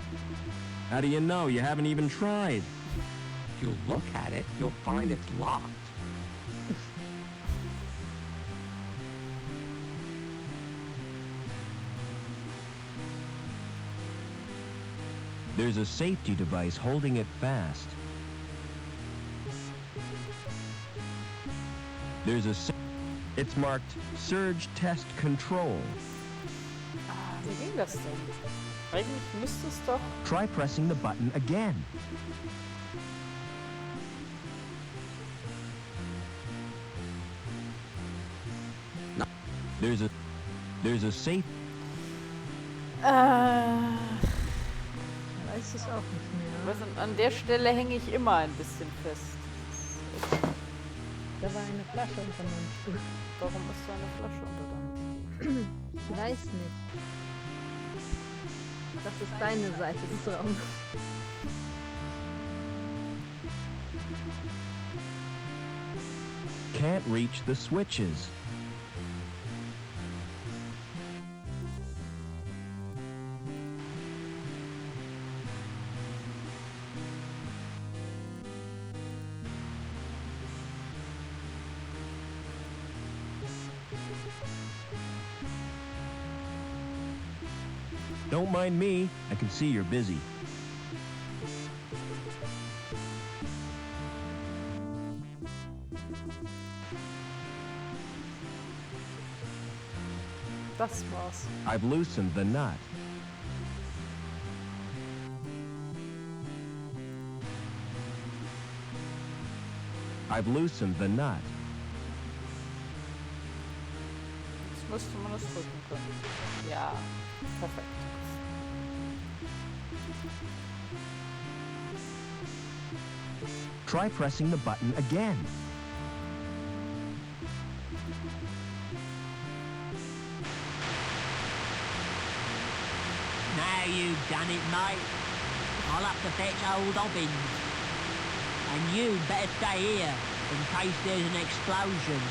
How do you know? You haven't even tried. If you look at it, you'll find it's locked. There's a safety device holding it fast. It's marked Surge Test Control. Wie ging das denn? Eigentlich müsste es doch... Try pressing the button again. No. There's a safe... Weiß es auch nicht mehr. An der Stelle hänge ich immer ein bisschen fest. Da war eine Flasche unter meinem Stuhl. Warum ist da eine Flasche unter deinem Stuhl? Ich weiß nicht. Das ist deine Seite des Raums. Can't reach the switches. Don't mind me. I can see you're busy. Das war's. I've loosened the nut. I've loosened the nut. Jetzt müsste man es drücken können. Ja, perfekt. Try pressing the button again. Now you've done it, mate. I'll have to fetch old Obbins. And you better stay here in case there's an explosion.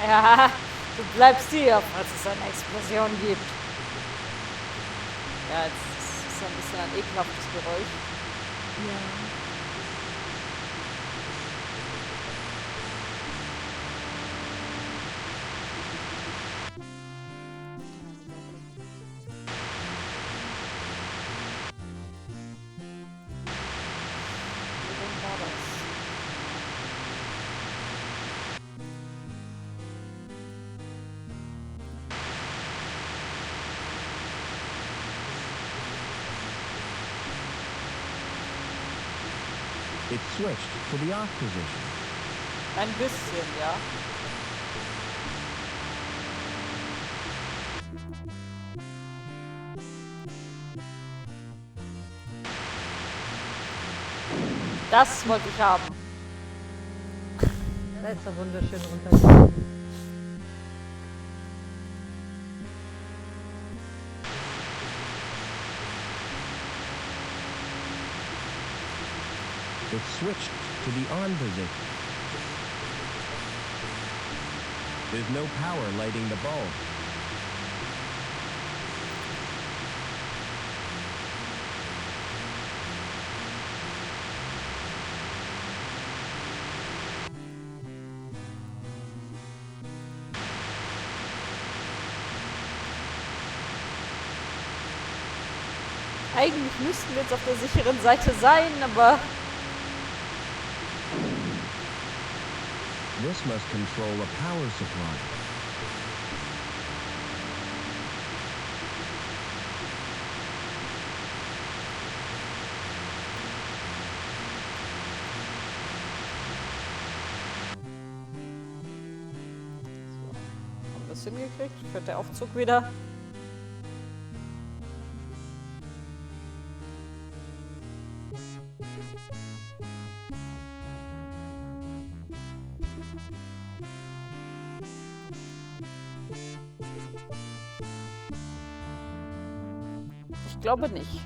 Ja, du bleibst hier, falls es eine Explosion gibt. Ja, jetzt ist es ein bisschen ein ekelhaftes Geräusch. Ja. It switched to the off position. Ein bisschen, ja. Das wollte ich haben. Da ist er wunderschön runtergegangen. It switched to the on position. There's no power lighting the bulb. Eigentlich müssten wir jetzt auf der sicheren Seite sein, aber... This must control a power supply. das hingekriegt? Fährt der Aufzug wieder? Ich glaube nicht.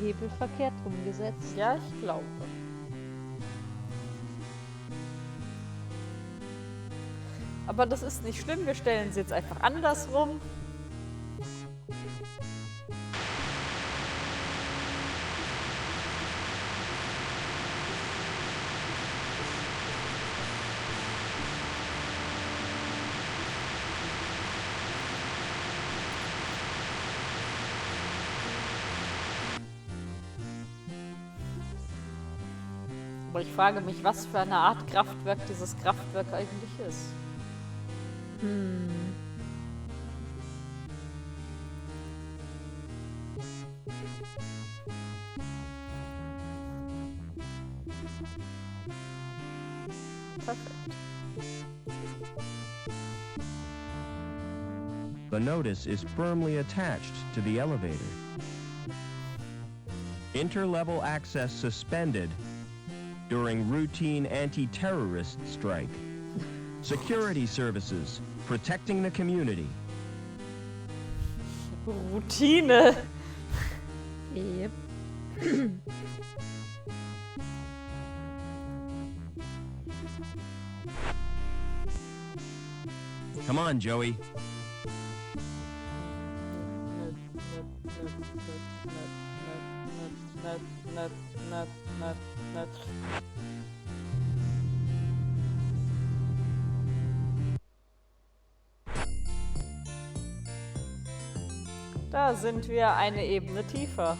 Hebel verkehrt rumgesetzt. Ja, ich glaube. Aber das ist nicht schlimm, wir stellen sie jetzt einfach andersrum. Aber ich frage mich, was für eine Art Kraftwerk dieses Kraftwerk eigentlich ist. Perfekt. The notice is firmly attached to the elevator. Interlevel access suspended during routine anti-terrorist strike. Security services protecting the community. Routine. Yep. Come on, Joey. Da sind wir eine Ebene tiefer.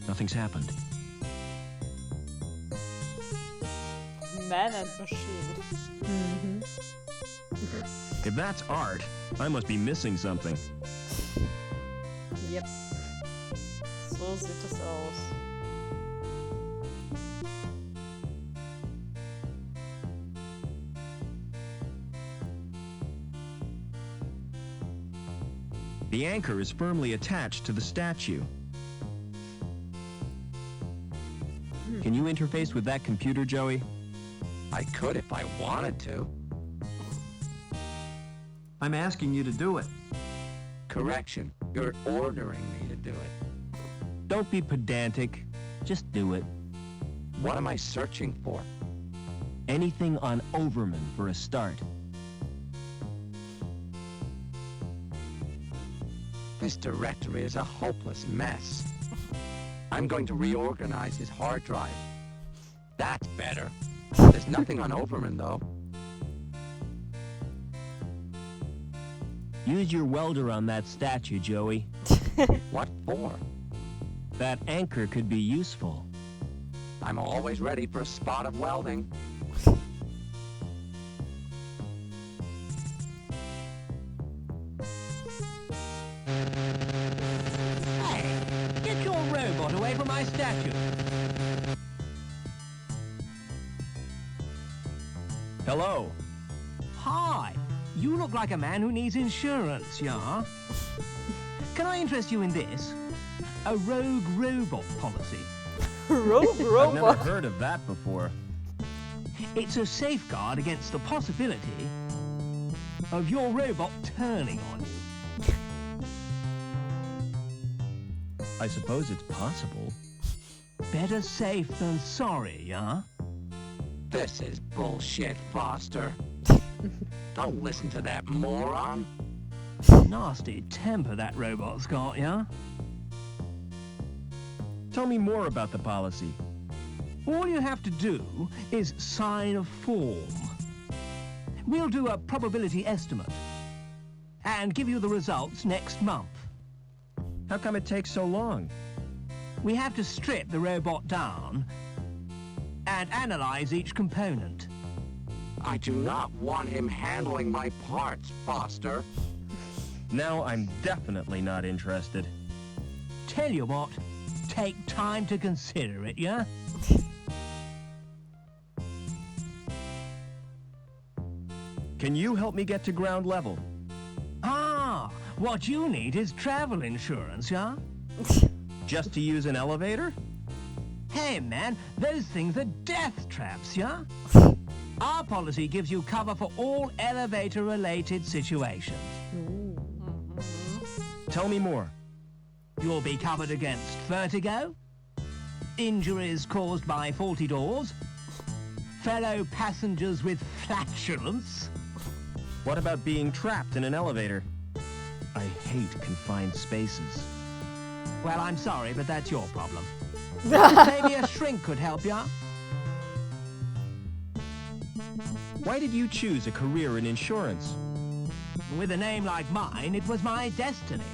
Nothing's happened. Man and machine. If that's art, I must be missing something. Yep. So sieht es aus. The anchor is firmly attached to the statue. Can you interface with that computer, Joey? I could if I wanted to. I'm asking you to do it. Correction, you're ordering me to do it. Don't be pedantic. Just do it. What am I searching for? Anything on Overman for a start. This directory is a hopeless mess. I'm going to reorganize his hard drive. That's better. There's nothing on Overman, though. Use your welder on that statue, Joey. What for? That anchor could be useful. I'm always ready for a spot of welding. Hey, get your robot away from my statue. Hello. Hi, you look like a man who needs insurance, yeah? Can I interest you in this? A rogue robot policy. Rogue I've never robot. heard of that before. It's a safeguard against the possibility of your robot turning on you. I suppose it's possible. Better safe than sorry, yeah? This is bullshit, Foster. Don't listen to that moron. Nasty temper that robot's got, yeah? Tell me more about the policy. All you have to do is sign a form. We'll do a probability estimate and give you the results next month. How come it takes so long? We have to strip the robot down and analyze each component. I do not want him handling my parts, Foster. Now I'm definitely not interested. Tell you what, take time to consider it, yeah? Can you help me get to ground level? Ah, what you need is travel insurance, yeah? Just to use an elevator? Hey, man, those things are death traps, yeah? Our policy gives you cover for all elevator-related situations. Tell me more. You'll be covered against vertigo, injuries caused by faulty doors, fellow passengers with flatulence. What about being trapped in an elevator? I hate confined spaces. Well, I'm sorry, but that's your problem. Maybe a shrink could help ya. Why did you choose a career in insurance? With a name like mine, it was my destiny.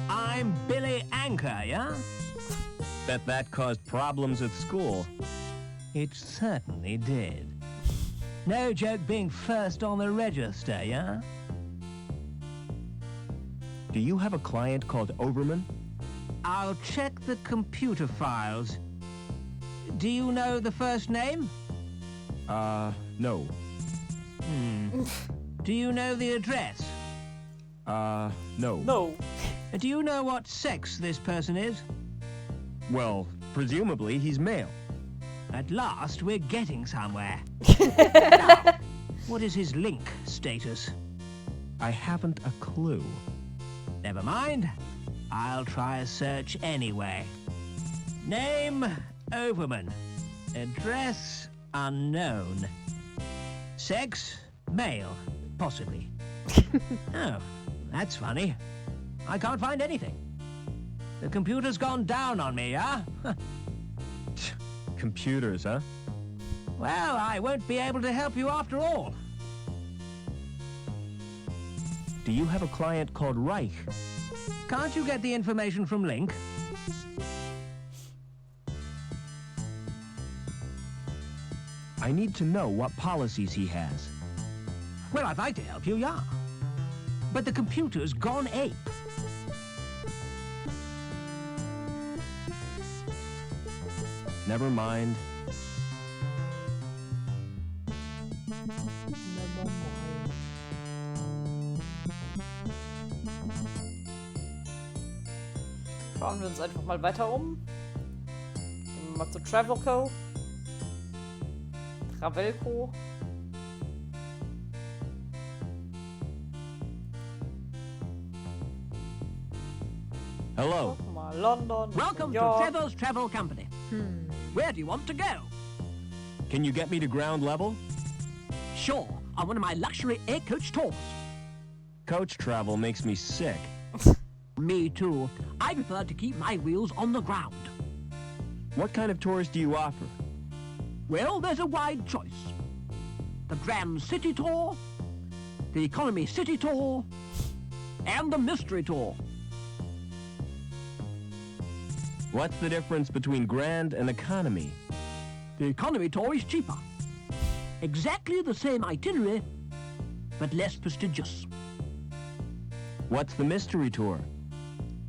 I'm Billy Anchor, yeah? Bet that caused problems at school. It certainly did. No joke being first on the register, yeah? Do you have a client called Overman? I'll check the computer files. Do you know the first name? No. Do you know the address? No. No. Do you know what sex this person is? Well, presumably he's male. At last, we're getting somewhere. Now, what is his link status? I haven't a clue. Never mind. I'll try a search anyway. Name, Overman. Address, unknown. Sex, male, possibly. Oh, that's funny. I can't find anything. The computer's gone down on me, huh? Computers, huh? Well, I won't be able to help you after all. Do you have a client called Reich? Can't you get the information from Link? I need to know what policies he has. Well, I'd like to help you, yeah. But the computer's gone ape. Never mind. Schauen wir uns einfach mal weiter um. Gehen wir mal zu Travelco. Travelco. Hello. Guck mal, London. Welcome to York. Trevor's Travel Company. Where do you want to go? Can you get me to ground level? Sure, on one of my luxury air coach tours. Coach travel makes me sick. Me too. I prefer to keep my wheels on the ground. What kind of tours do you offer? Well, there's a wide choice. The Grand City Tour, the Economy City Tour, and the Mystery Tour. What's the difference between grand and economy? The Economy Tour is cheaper. Exactly the same itinerary, but less prestigious. What's the mystery tour?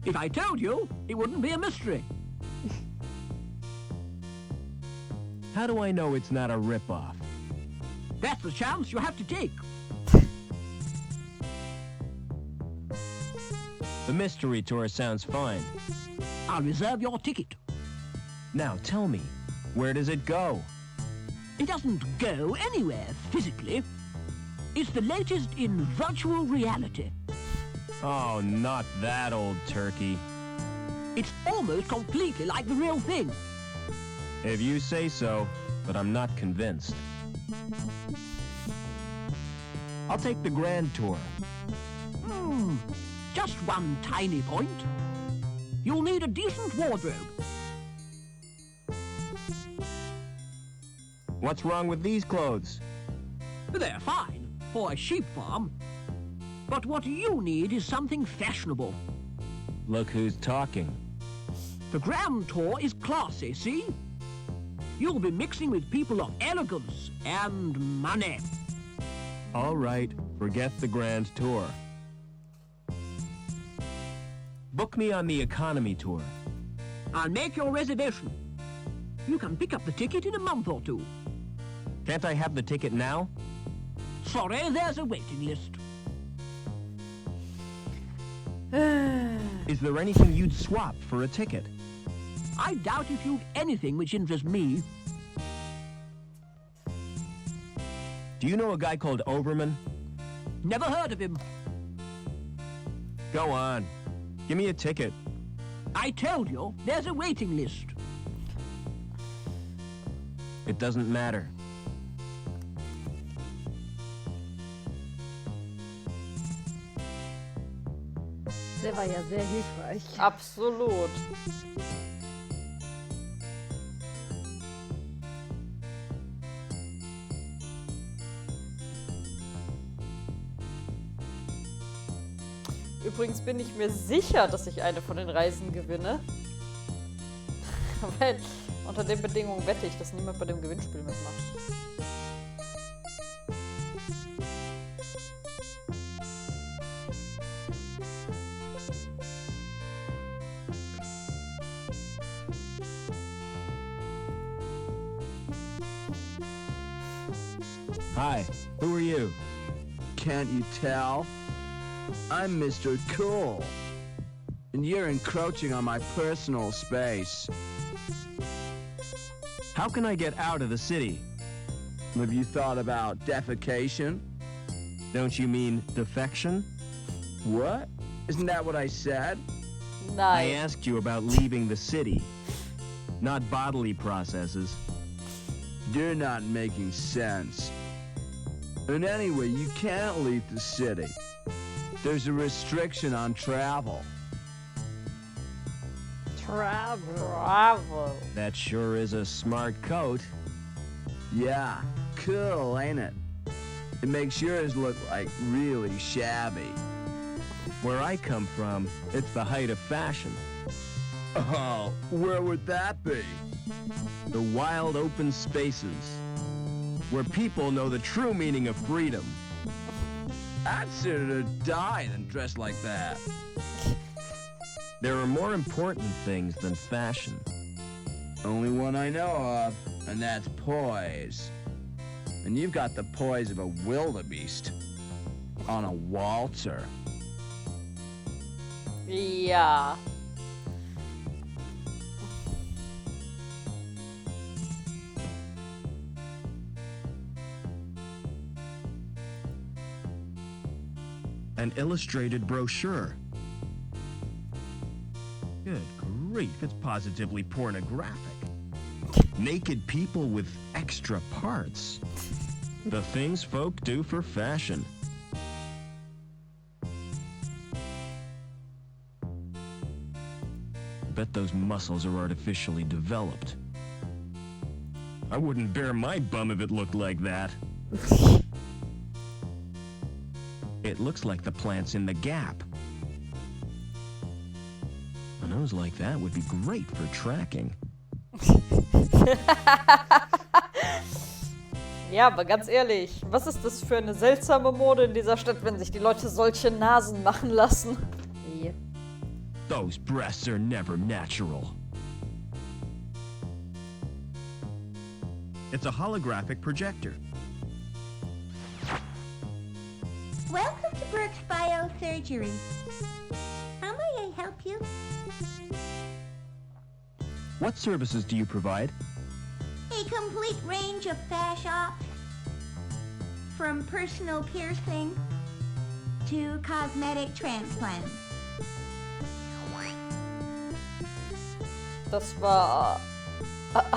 If I told you, it wouldn't be a mystery. How do I know it's not a rip-off? That's the chance you have to take. The mystery tour sounds fine. I'll reserve your ticket. Now tell me, where does it go? It doesn't go anywhere physically. It's the latest in virtual reality. Oh, not that old turkey. It's almost completely like the real thing. If you say so, but I'm not convinced. I'll take the grand tour. Just one tiny point. You'll need a decent wardrobe. What's wrong with these clothes? They're fine for a sheep farm. But what you need is something fashionable. Look who's talking. The grand tour is classy, see? You'll be mixing with people of elegance and money. All right, forget the grand tour. Book me on the economy tour. I'll make your reservation. You can pick up the ticket in a month or two. Can't I have the ticket now? Sorry, there's a waiting list. Is there anything you'd swap for a ticket? I doubt if you've anything which interests me. Do you know a guy called Overman? Never heard of him. Go on. Give me a ticket. I told you, there's a waiting list. It doesn't matter. Der war ja sehr hilfreich. Absolut. Übrigens bin ich mir sicher, dass ich eine von den Reisen gewinne. Weil unter den Bedingungen wette ich, dass niemand bei dem Gewinnspiel mitmacht. Hi, who are you? Can't you tell? I'm Mr. Cool. And you're encroaching on my personal space. How can I get out of the city? Have you thought about defecation? Don't you mean defection? What? Isn't that what I said? I Nein. asked you about leaving the city, not bodily processes. You're not making sense. And anyway, you can't leave the city. There's a restriction on travel. Travel. Bravo. That sure is a smart coat. Yeah, cool, ain't it? It makes yours look like really shabby. Where I come from, it's the height of fashion. Oh, where would that be? The wild open spaces, where people know the true meaning of freedom. I'd sooner die than dress like that. There are more important things than fashion. Only one I know of, and that's poise. And you've got the poise of a wildebeest on a waltzer. Ja. An illustrated brochure. Good grief, it's positively pornographic. Naked people with extra parts. The things folk do for fashion. Bet those muscles are artificially developed. I wouldn't bare my bum if it looked like that. It looks like the plant's in the gap. A nose like that would be great for tracking. Ja, aber ganz ehrlich, was ist das für eine seltsame Mode in dieser Stadt, wenn sich die Leute solche Nasen machen lassen? Nee. Those breasts are never natural. It's a holographic projector. Welcome to Burke's Biosurgery. How may I help you? What services do you provide? A complete range of fash ops. From personal piercing to cosmetic transplants. Das war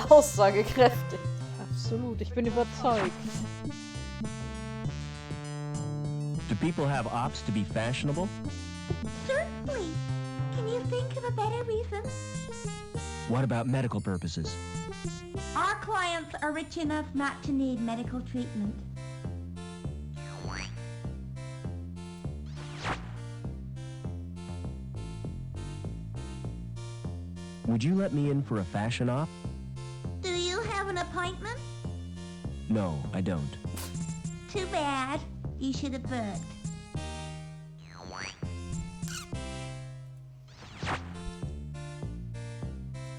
aussagekräftig. Absolut, ich bin überzeugt. Do people have ops to be fashionable? Certainly. Can you think of a better reason? What about medical purposes? Our clients are rich enough not to need medical treatment. Would you let me in for a fashion op? Do you have an appointment? No, I don't. Too bad. You should have booked.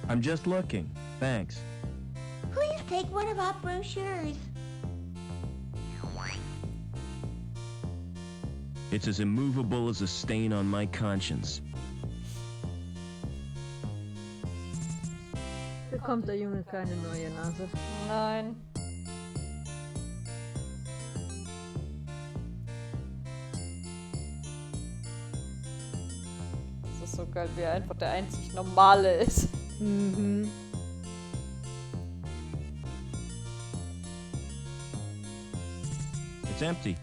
I'm just looking. Thanks. Please take one of our brochures. It's as immovable as a stain on my conscience. Bekommt der Junge keine neue Nase? Nein. Das ist so geil, wie er einfach der einzig Normale ist. Mhm. It's empty.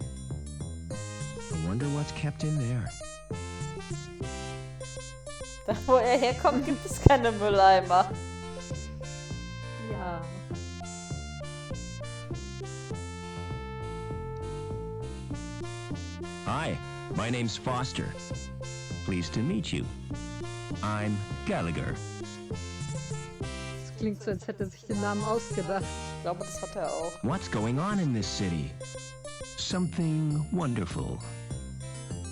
I wonder what's kept in there. Da wo er herkommt, gibt es keine Mülleimer. Ja. Hi, my name's Foster. Pleased to meet you. I'm Gallagher. Das klingt so, als hätte er sich den Namen ausgedacht. Ich glaube, das hat er auch. What's going on in this city? Something wonderful.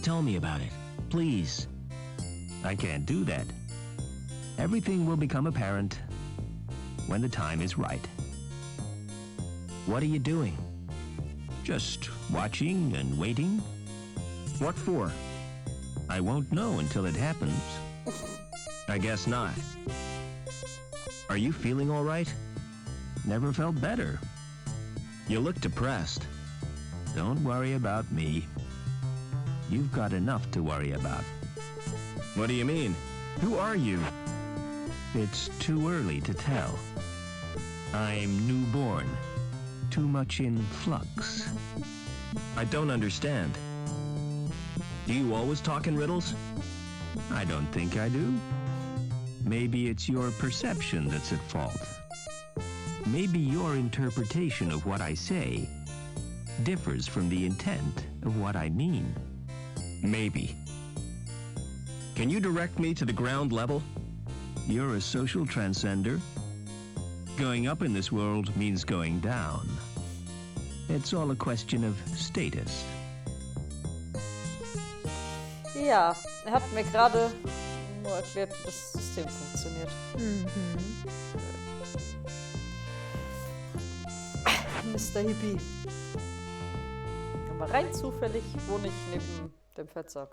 Tell me about it, please. I can't do that. Everything will become apparent when the time is right. What are you doing? Just watching and waiting? What for? I won't know until it happens. I guess not. Are you feeling all right? Never felt better. You look depressed. Don't worry about me. You've got enough to worry about. What do you mean? Who are you? It's too early to tell. I'm newborn. Too much in flux. I don't understand. Do you always talk in riddles? I don't think I do. Maybe it's your perception that's at fault. Maybe your interpretation of what I say differs from the intent of what I mean. Maybe. Can you direct me to the ground level? You're a social transcender. Going up in this world means going down. It's all a question of status. Ja, er hat mir gerade nur erklärt, wie das System funktioniert. Mr. Hippie. Aber rein zufällig wohne ich neben dem Fettsack.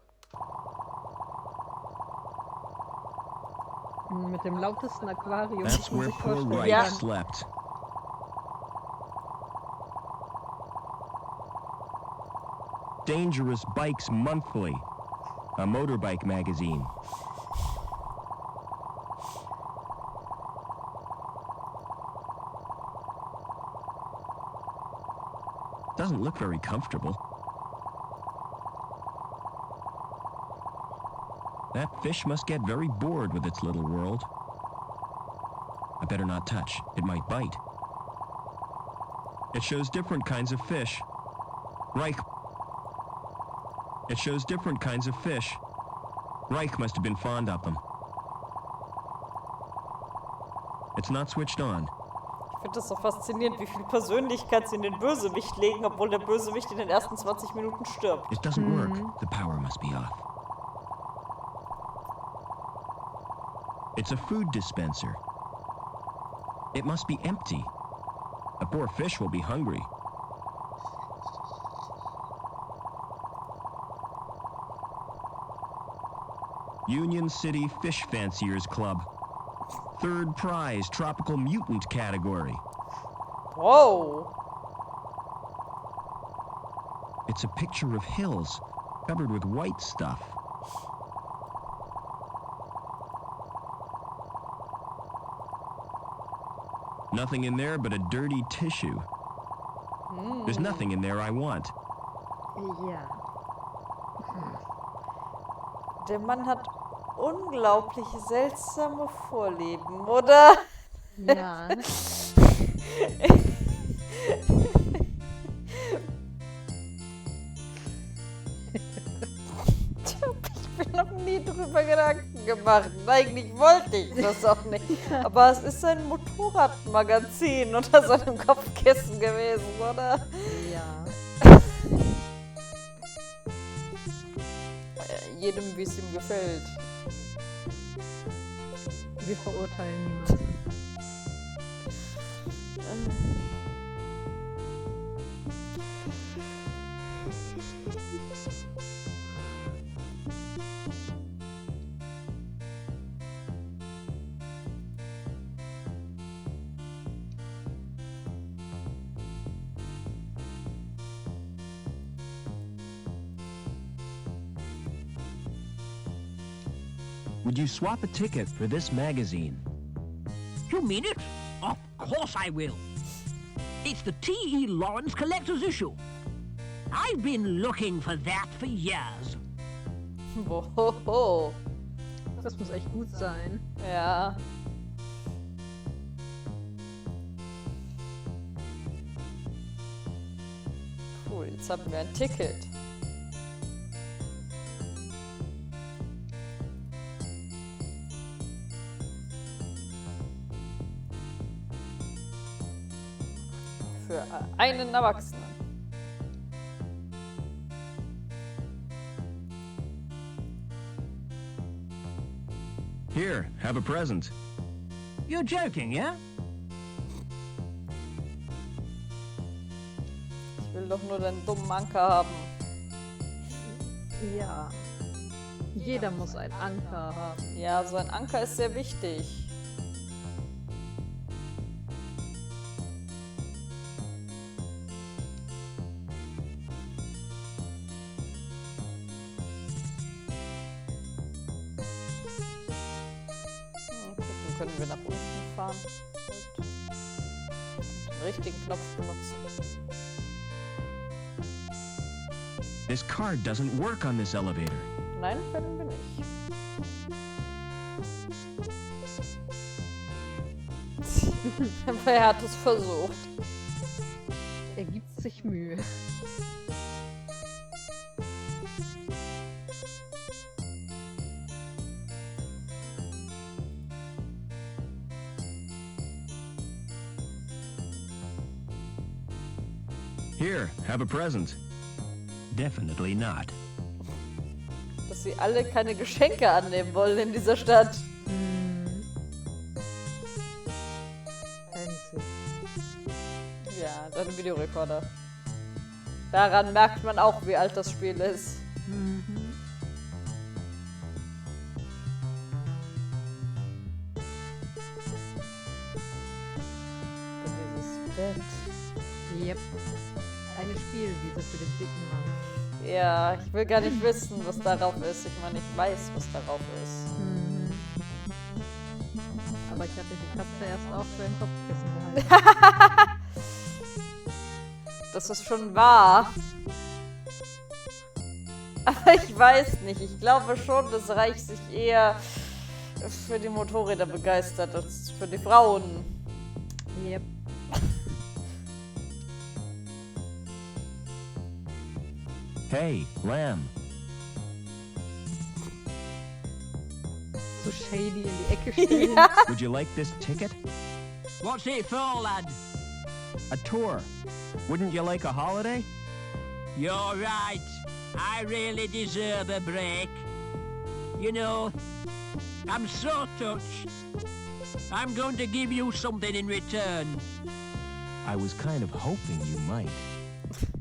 Mit dem lautesten Aquarium. That's where poor Reich Ja. slept. Dangerous Bikes Monthly, a motorbike magazine. Doesn't look very comfortable. That fish must get very bored with its little world. I better not touch. It might bite. It shows different kinds of fish. Reich. It shows different kinds of fish. Reich must have been fond of them. It's not switched on. Ich finde das so faszinierend, wie viel Persönlichkeit sie in den Bösewicht legen, obwohl der Bösewicht in den ersten 20 Minuten stirbt. It doesn't work. The power must be off. It's a food dispenser. It must be empty. A poor fish will be hungry. Union City Fish Fanciers Club. Third prize, tropical mutant category. Whoa! It's a picture of hills covered with white stuff. Nothing in there but a dirty tissue. There's nothing in there I want. Ja. Der Mann hat unglaublich seltsame Vorlieben, oder? Ja. Ich bin noch nie drüber Gedanken gemacht. Eigentlich wollte ich das auch nicht. Aber es ist ein Motorradmagazin unter seinem Kopfkissen gewesen, oder? Ja. Jedem, wie es ihm gefällt. Wir verurteilen niemanden. Would you swap a ticket for this magazine? You mean it? Of course I will. It's the T.E. Lawrence Collector's Issue. I've been looking for that for years. Wohoho. Das muss echt gut sein. Ja. Cool, jetzt haben wir ein Ticket. Für einen Erwachsenen. Here, have a present. You're joking, yeah? Ich will doch nur den dummen Anker haben. Ja. Jeder muss einen Anker haben. Ja, so ein Anker ist sehr wichtig. Können wir nach unten fahren und den richtigen Knopf benutzen. This card doesn't work on this elevator. Nein, können wir nicht. Aber er hat es versucht. Er gibt sich Mühe. Here, have a present. Definitely not. Dass sie alle keine Geschenke annehmen wollen in dieser Stadt. Ja, dann ein Videorekorder. Daran merkt man auch, wie alt das Spiel ist. Und dieses Bett. Yep. Eine Spielwiese für den dicken Mann. Ja, ich will gar nicht wissen, was darauf ist. Ich meine, ich weiß, was darauf ist. Aber ich hatte die Katze erst auch für ein Kopfkissen gehalten. Das ist schon wahr. Aber ich weiß nicht. Ich glaube schon, dass Reich sich eher für die Motorräder begeistert als für die Frauen. Yep. Hey, Lamb. So shady in die Ecke stellen. Ja. Would you like this ticket? What's it for, lad? A tour. Wouldn't you like a holiday? You're right. I really deserve a break. You know, I'm so touched. I'm going to give you something in return. I was kind of hoping you might.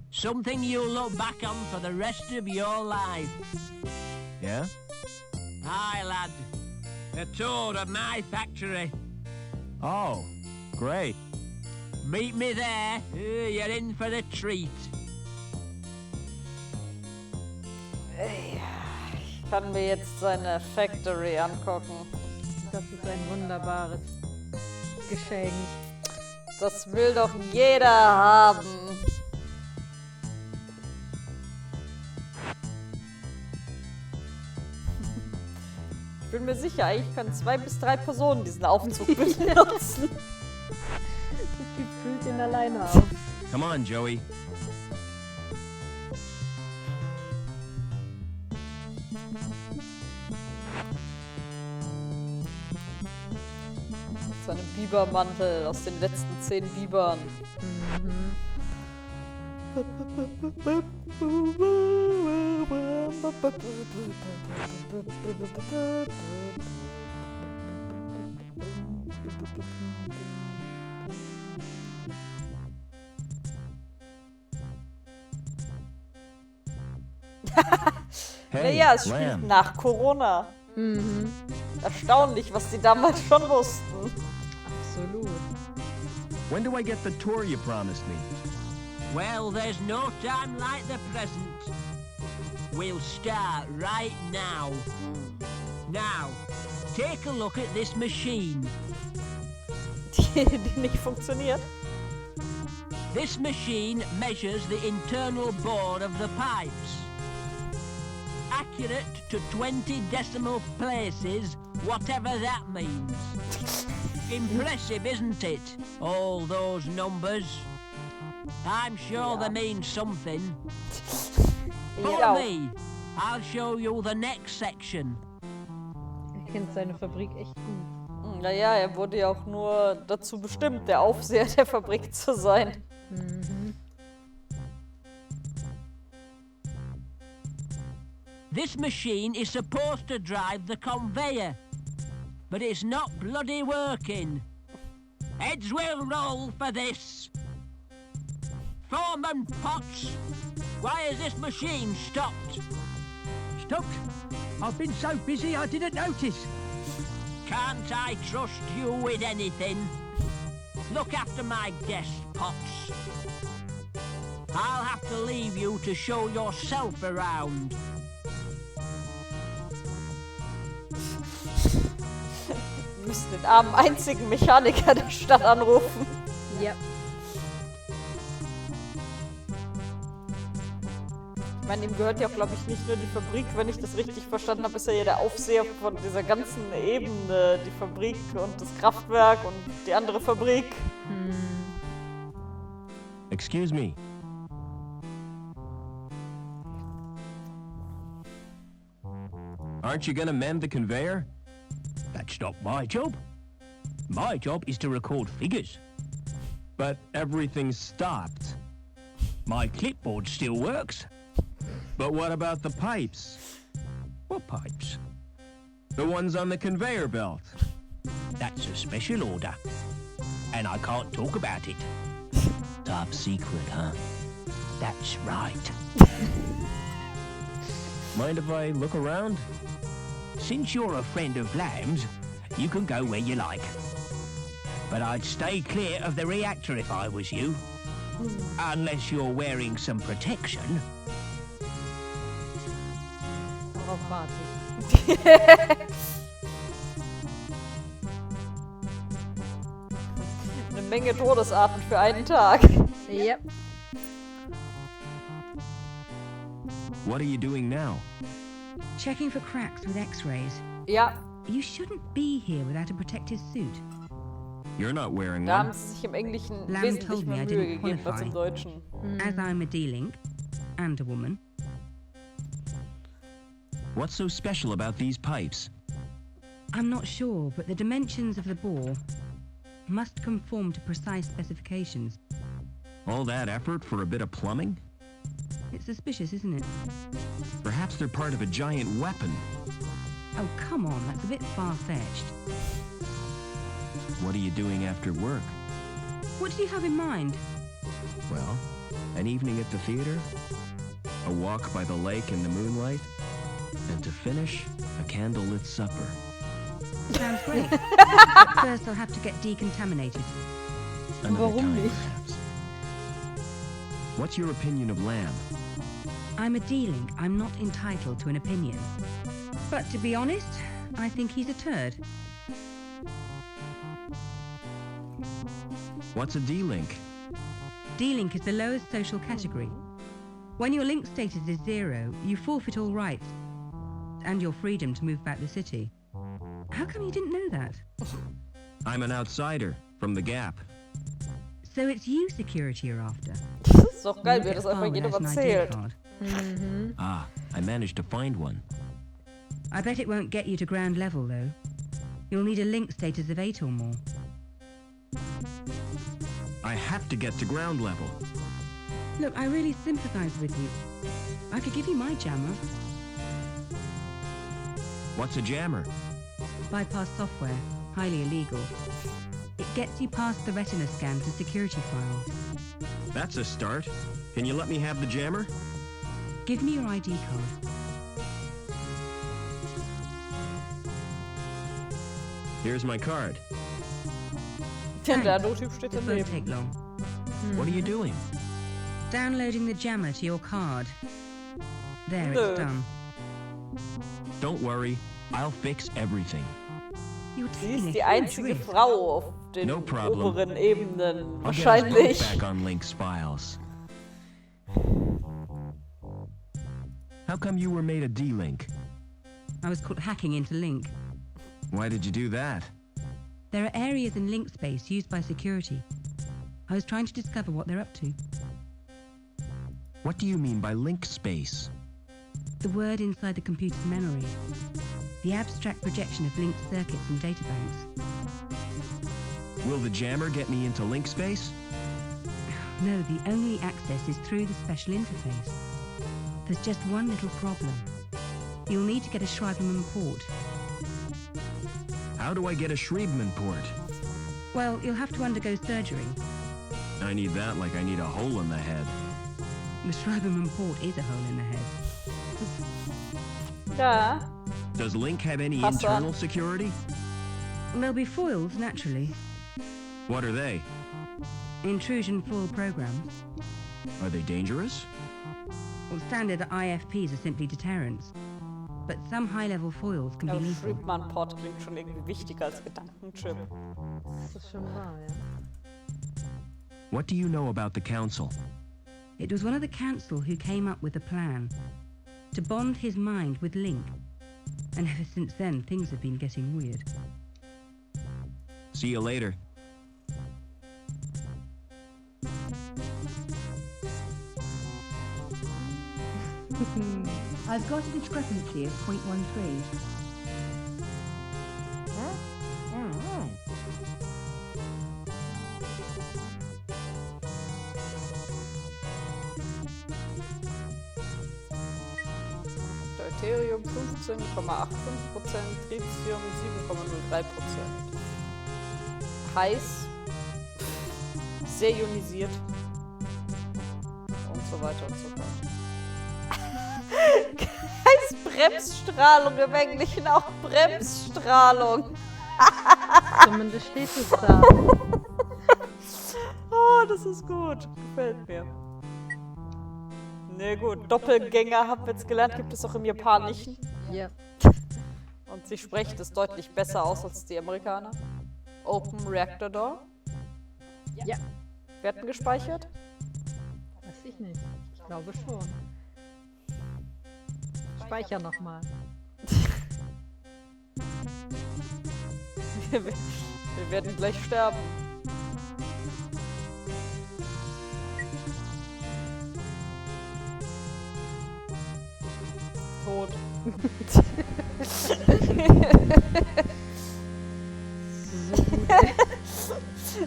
Something you'll look back on for the rest of your life. Yeah? Aye, lad. A tour of my factory. Oh, great. Meet me there. You're in for a treat. Ich kann mir jetzt seine Factory angucken. Das ist ein wunderbares Geschenk. Das will doch jeder haben. Ich bin mir sicher, eigentlich können 2 bis 3 Personen diesen Aufzug benutzen. Der Typ füllt den alleine auf. Come on, Joey. seinem Bibermantel aus den letzten 10 Bibern. Naja, es spielt nach Corona. Erstaunlich, was die damals schon wussten. Absolut. When do I get the tour you promised me? Well, there's no time like the present. We'll start right now. Now, take a look at this machine. Die nicht funktioniert. This machine measures the internal bore of the pipes. Accurate to 20 decimal places, whatever that means. Impressive, isn't it? All those numbers. I'm sure they mean something. Follow me. I'll show you the next section. Er kennt seine Fabrik echt gut. Naja, er wurde ja auch nur dazu bestimmt, der Aufseher der Fabrik zu sein. This machine is supposed to drive the conveyor, but it's not bloody working. Heads will roll for this. Foreman Potts, why has this machine stopped? Stopped? I've been so busy I didn't notice. Can't I trust you with anything? Look after my guest, Potts. I'll have to leave you to show yourself around. Wir müssen den armen einzigen Mechaniker der Stadt anrufen. Ja. Ich meine, ihm gehört ja auch, glaube ich, nicht nur die Fabrik. Wenn ich das richtig verstanden habe, ist er ja der Aufseher von dieser ganzen Ebene. Die Fabrik und das Kraftwerk und die andere Fabrik. Excuse me. Aren't you gonna mend the conveyor? That's not my job. My job is to record figures. But everything's stopped. My clipboard still works. But what about the pipes? What pipes? The ones on the conveyor belt. That's a special order. And I can't talk about it. Top secret, huh? That's right. Mind if I look around? Since you're a friend of Lamb's, you can go where you like. But I'd stay clear of the reactor if I was you. Unless you're wearing some protection. Eine Menge Todesarten für einen Tag. Yep. What are you doing now? Checking for cracks with x-rays. Ja. You shouldn't be here without a protective suit. You're not wearing Da haben one. sie sich im Englischen Lamb wesentlich told me mehr I Mühe didn't gegeben als im qualify. Deutschen. As I'm a D-Link and a woman. What's so special about these pipes? I'm not sure, but the dimensions of the bore must conform to precise specifications. All that effort for a bit of plumbing? It's suspicious, isn't it? Perhaps they're part of a giant weapon. Oh, come on, that's a bit far-fetched. What are you doing after work? What do you have in mind? Well, an evening at the theater, a walk by the lake in the moonlight, and to finish, a candlelit supper. Sounds great. But first I'll have to get decontaminated. Another Warum time, nicht? perhaps. What's your opinion of Lamb? I'm a D-Link. I'm not entitled to an opinion. But to be honest, I think he's a turd. What's a D-Link? D-Link is the lowest social category. When your link status is 0, you forfeit all rights and your freedom to move about the city. How come you didn't know that? I'm an outsider from the Gap. So it's you security you're after. Das ist doch geil, wie Look das at einfach Farmer jedem has an ID erzählt. card. Ah, I managed to find one. I bet it won't get you to ground level, though. You'll need a link status of 8 or more. I have to get to ground level. Look, I really sympathize with you. I could give you my jammer. What's a jammer? Bypass software, highly illegal. It gets you past the retina scan to security files. That's a start. Can you let me have the jammer? Give me your ID card. Here's my card. Der Typ steht This won't take long. What are you doing? Downloading the jammer to your card. There, it's done. Don't worry, I'll fix everything. Sie ist die einzige Frau auf den No problem. oberen Ebenen. I'll get us Wahrscheinlich. both back on Link's files. How come you were made a D-Link? I was caught hacking into Link. Why did you do that? There are areas in Link space used by security. I was trying to discover what they're up to. What do you mean by link space? The word inside the computer's memory. The abstract projection of linked circuits and databanks. Will the jammer get me into link space? No, the only access is through the special interface. There's just one little problem. You'll need to get a Schreiberman port. How do I get a Schreiberman port? Well, you'll have to undergo surgery. I need that like I need a hole in the head. The Schreiberman port is a hole in the head. Ja. Does Link have any Pass on. internal security? There'll be foils, naturally. What are they? Intrusion foil programs. Are they dangerous? Well, standard IFPs are simply deterrents. But some high-level foils can be Aber lethal. Schreibman-Port klingt schon irgendwie wichtiger als Gedankenchip. Das ist schon wahr, ja. What do you know about the council? It was one of the council who came up with a plan to bond his mind with Link. And ever since then, things have been getting weird. See you later. I've got a discrepancy of 0.13. Deuterium 15,85%, Tritium 7,03%. Heiß, sehr ionisiert und so weiter und so fort. Heiß Bremsstrahlung, im Englischen auch Bremsstrahlung. Zumindest steht es da. Oh, das ist gut. Gefällt mir. Ne, gut. Doppelgänger, hab jetzt gelernt, gibt es auch im Japanischen. Ja. Und sie spricht es deutlich besser aus als die Amerikaner. Open Reactor Door. Ja. Wir hatten gespeichert. Weiß ich nicht. Ich glaube schon. Speicher nochmal. Wir werden gleich sterben. Tot.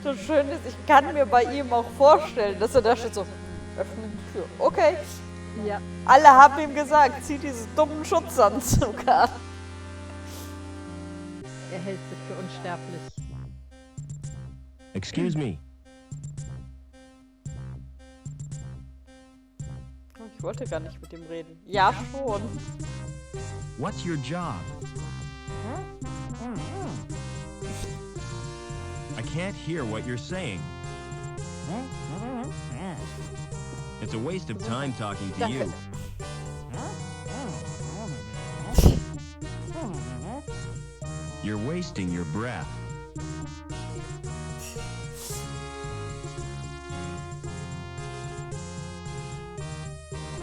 Das Schöne ist, ich kann mir bei ihm auch vorstellen, dass er da steht so, öffnen die Tür. Okay. Ja. Alle haben ihm gesagt, zieh diesen dummen Schutzanzug an. Er hält sich für unsterblich. Excuse me. Ich wollte gar nicht mit ihm reden. Ja, schon. What's your job? I can't hear what you're saying. It's a waste of time talking to you. You're wasting your breath.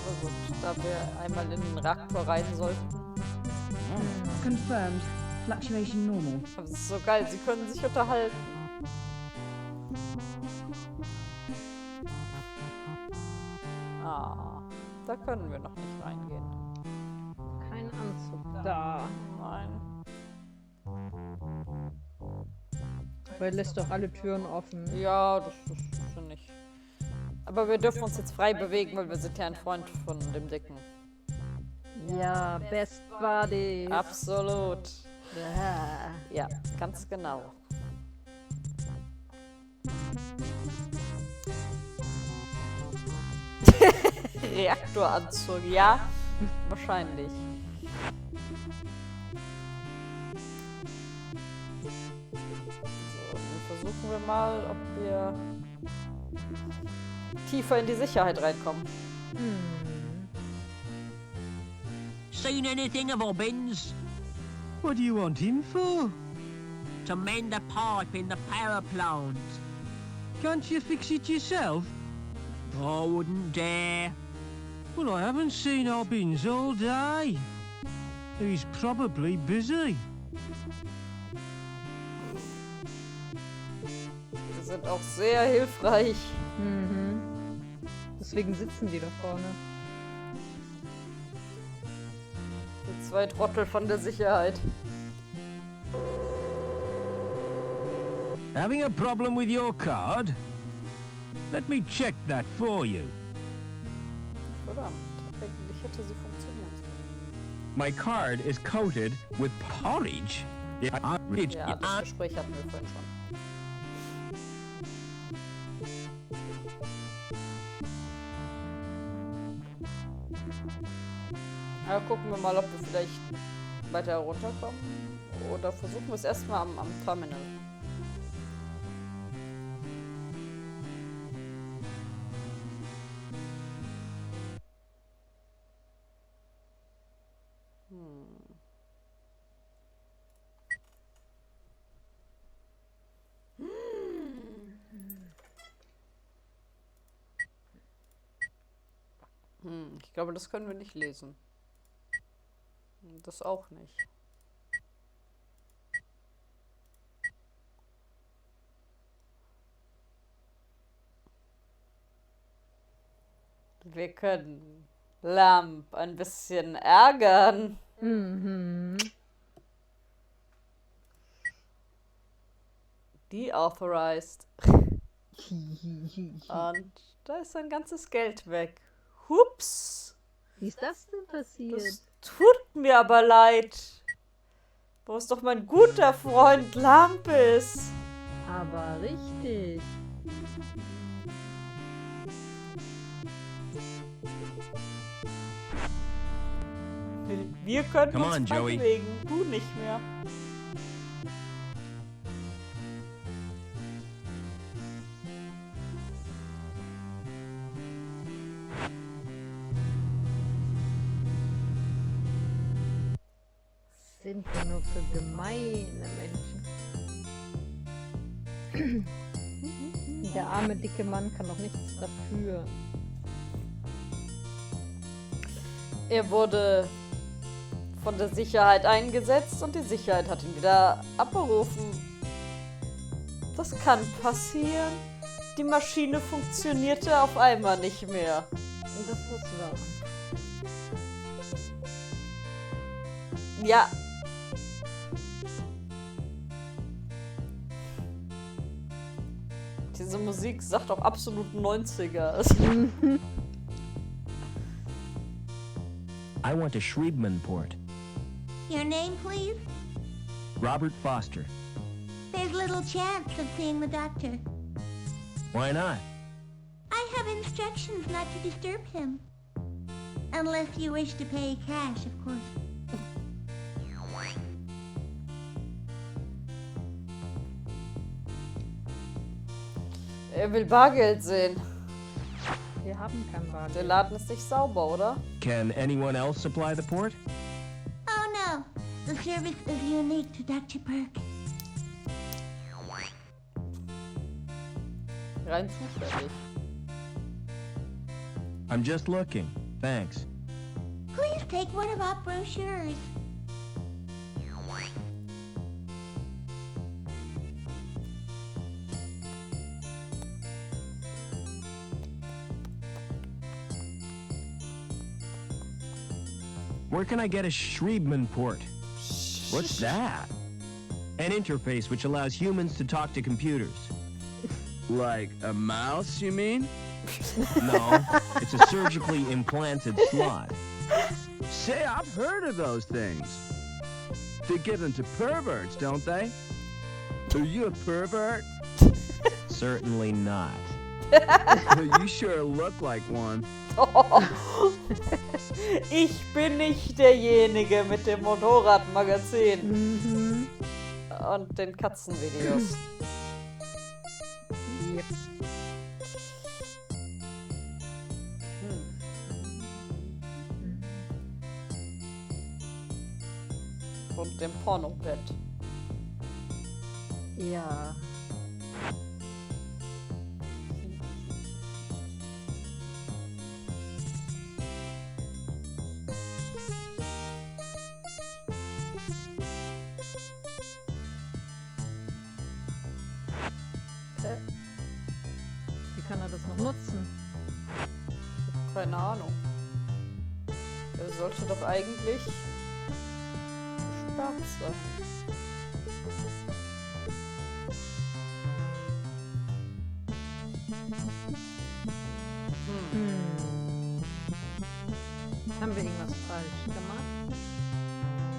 Aber gut, da wir einmal in den Reaktor rein sollten. Confirmed. Fluctuation normal. Das ist so geil, sie können sich unterhalten. Ah, da können wir noch nicht reingehen. Kein Anzug da. Nein. Aber er lässt doch alle Türen offen. Ja, das Aber wir dürfen uns jetzt frei bewegen, weil wir sind ja ein Freund von dem Dicken. Ja, Best Buddies. Absolut. Ja. Ja, ganz genau. Reaktoranzug, ja, wahrscheinlich. So, dann versuchen wir mal, ob wir tiefer in die Sicherheit reinkommen. Seen anything of Obbins? What do you want him for? To mend a pipe in the power plant. Can't you fix it yourself? I wouldn't dare. Well, I haven't seen Obbins all day. He's probably busy. Die sind auch sehr hilfreich. Mhm. Deswegen sitzen die da vorne. Die zwei Trottel von der Sicherheit. Having a problem with your card? Let me check that for you. Verdammt, eigentlich hätte sie funktioniert. My card is coated with porridge. Ja, das Gespräch hatten wir vorhin schon. Aber gucken wir mal, ob wir vielleicht weiter herunterkommen. Oder versuchen wir es erstmal am Terminal. Ich glaube, das können wir nicht lesen. Das auch nicht. Wir können Lamp ein bisschen ärgern. Mhm. Deauthorized. Und da ist ein ganzes Geld weg. Hups. Wie ist das denn passiert? Das tut mir aber leid. Wo ist doch mein guter Freund Lampis? Aber richtig. Wir können Come uns on, frei Joey. bewegen. Du nicht mehr. Sind wir nur für gemeine Menschen. Der arme, dicke Mann kann doch nichts dafür. Er wurde von der Sicherheit eingesetzt und die Sicherheit hat ihn wieder abberufen. Das kann passieren. Die Maschine funktionierte auf einmal nicht mehr. Und das ist wahr. Ja. Diese Musik sagt auch absolut 90er. I want a Schriebman port. Your name, please? Robert Foster. There's little chance of seeing the doctor. Why not? I have instructions not to disturb him. Unless you wish to pay cash, of course. Er will Bargeld sehen. Wir haben kein Bargeld. Der Laden ist nicht sauber, oder? Can anyone else supply the port? Oh no, the service is unique to Dr. Burke. Rein zufällig. I'm just looking. Thanks. Please take one of our brochures. Where can I get a Schriebman port? What's that? An interface which allows humans to talk to computers. Like a mouse, you mean? No, it's a surgically implanted slot. Say, I've heard of those things. They're given to perverts, don't they? Are you a pervert? Certainly not. You sure look like one. Ich bin nicht derjenige mit dem Motorradmagazin. Und den Katzenvideos. Yep. Und dem Pornobett. Ja. Wie kann er das noch nutzen? Keine Ahnung. Er sollte doch eigentlich gesperrt sein. Haben wir irgendwas falsch gemacht?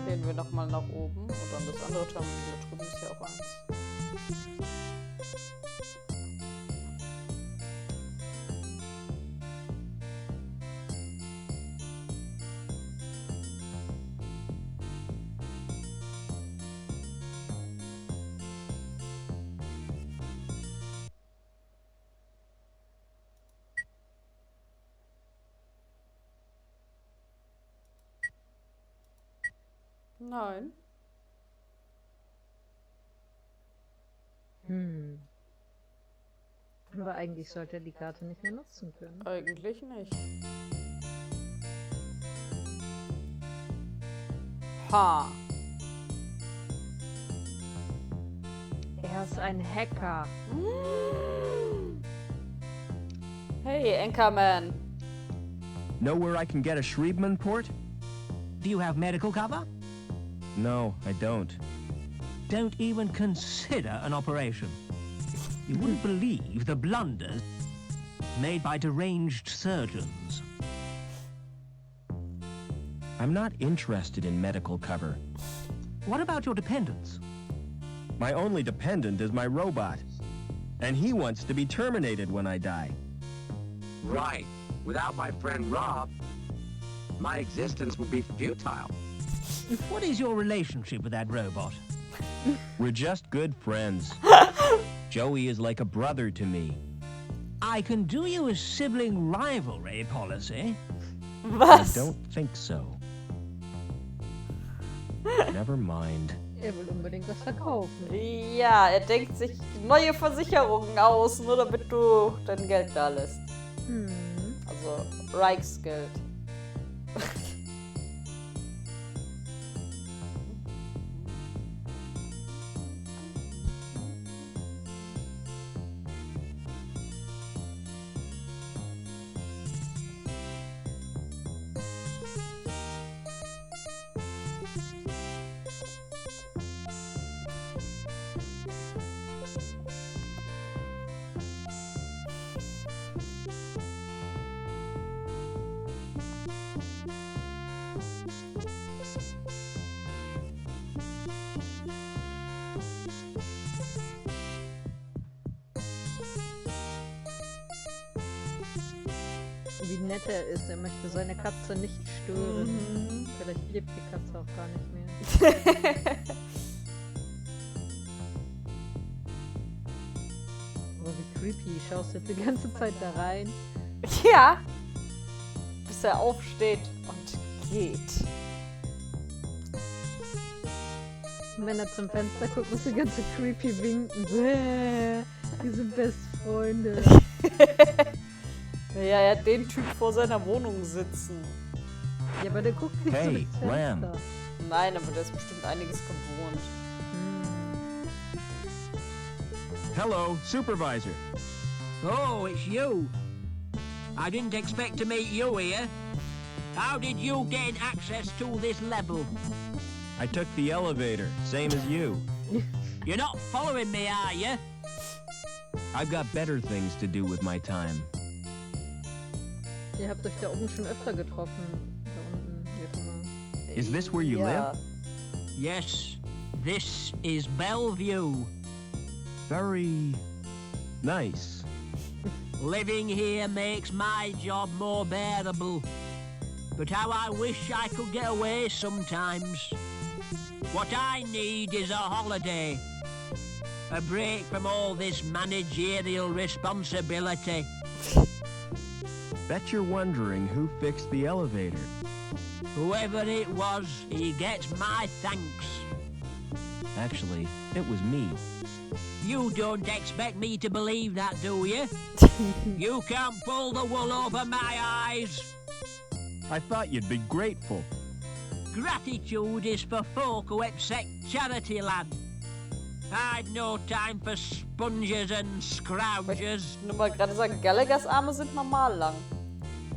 Gehen wir nochmal nach oben und dann das andere Terminal drüben ist ja auch eins. Nein. Aber eigentlich sollte er die Karte nicht mehr nutzen können. Eigentlich nicht. Ha. Er ist ein Hacker. Hey, Anchorman. Know where I can get a Schriebman port? Do you have medical cover? No, I don't. Don't even consider an operation. You wouldn't believe the blunders made by deranged surgeons. I'm not interested in medical cover. What about your dependents? My only dependent is my robot. And he wants to be terminated when I die. Right. Without my friend Rob, my existence would be futile. What is your relationship with that robot? We're just good friends. Joey is like a brother to me. I can do you a sibling rivalry policy. Was? I don't think so. Never mind. Er will unbedingt was verkaufen. Ja, er denkt sich neue Versicherungen aus, nur damit du dein Geld da lässt. Also Reichsgeld. Wie nett er ist, er möchte seine Katze nicht stören. Vielleicht lebt die Katze auch gar nicht mehr. Aber wie creepy, schaust du jetzt die ganze Zeit da rein? Ja. Bis er aufsteht und geht. Und wenn er zum Fenster guckt, muss die ganze creepy winken. Bäh, die sind Best Freunde. Ja, er hat den Typ vor seiner Wohnung sitzen. Ja, aber der guckt nicht so Hey, ins Fenster. Lamb. Nein, aber der ist bestimmt einiges gewohnt. Hello, Supervisor. Oh, it's you. I didn't expect to meet you here. How did you gain access to this level? I took the elevator, same as you. You're not following me, are you? I've got better things to do with my time. Ihr habt euch da oben schon öfter getroffen. Da unten, jetzt mal. Is this where you live? Yes, this is Bellevue. Very nice. Living here makes my job more bearable. But how I wish I could get away sometimes. What I need is a holiday. A break from all this managerial responsibility. Bet you're wondering who fixed the elevator. Whoever it was, he gets my thanks. Actually, it was me. You don't expect me to believe that, do you? You can't pull the wool over my eyes. I thought you'd be grateful. Gratitude is for folk who accept charity, lad. I'd no time for sponges and scroungers. Nur mal gerade sagen, Gallaghers Arme sind normal lang.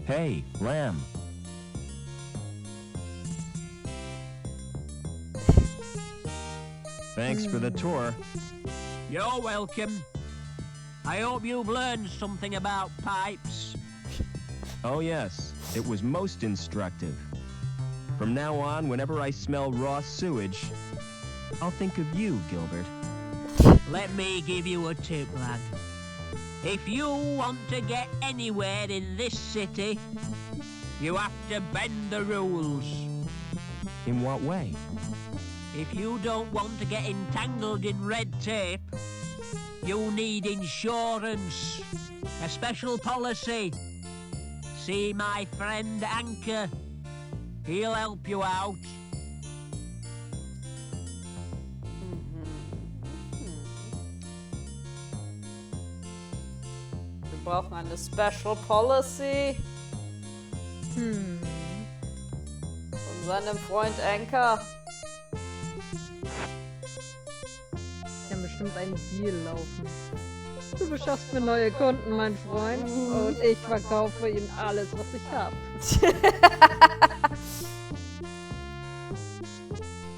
Hey, Lamb. Thanks for the tour. You're welcome. I hope you've learned something about pipes. Oh yes, it was most instructive. From now on, whenever I smell raw sewage, I'll think of you, Gilbert. Let me give you a tip, lad. If you want to get anywhere in this city, you have to bend the rules. In what way? If you don't want to get entangled in red tape, you need insurance, a special policy. See my friend Anchor. He'll help you out. Wir brauchen eine Special Policy. Von seinem Freund Anchor. Die haben bestimmt einen Deal laufen. Du beschaffst mir neue Kunden, mein Freund. Und ich verkaufe ihnen alles, was ich habe.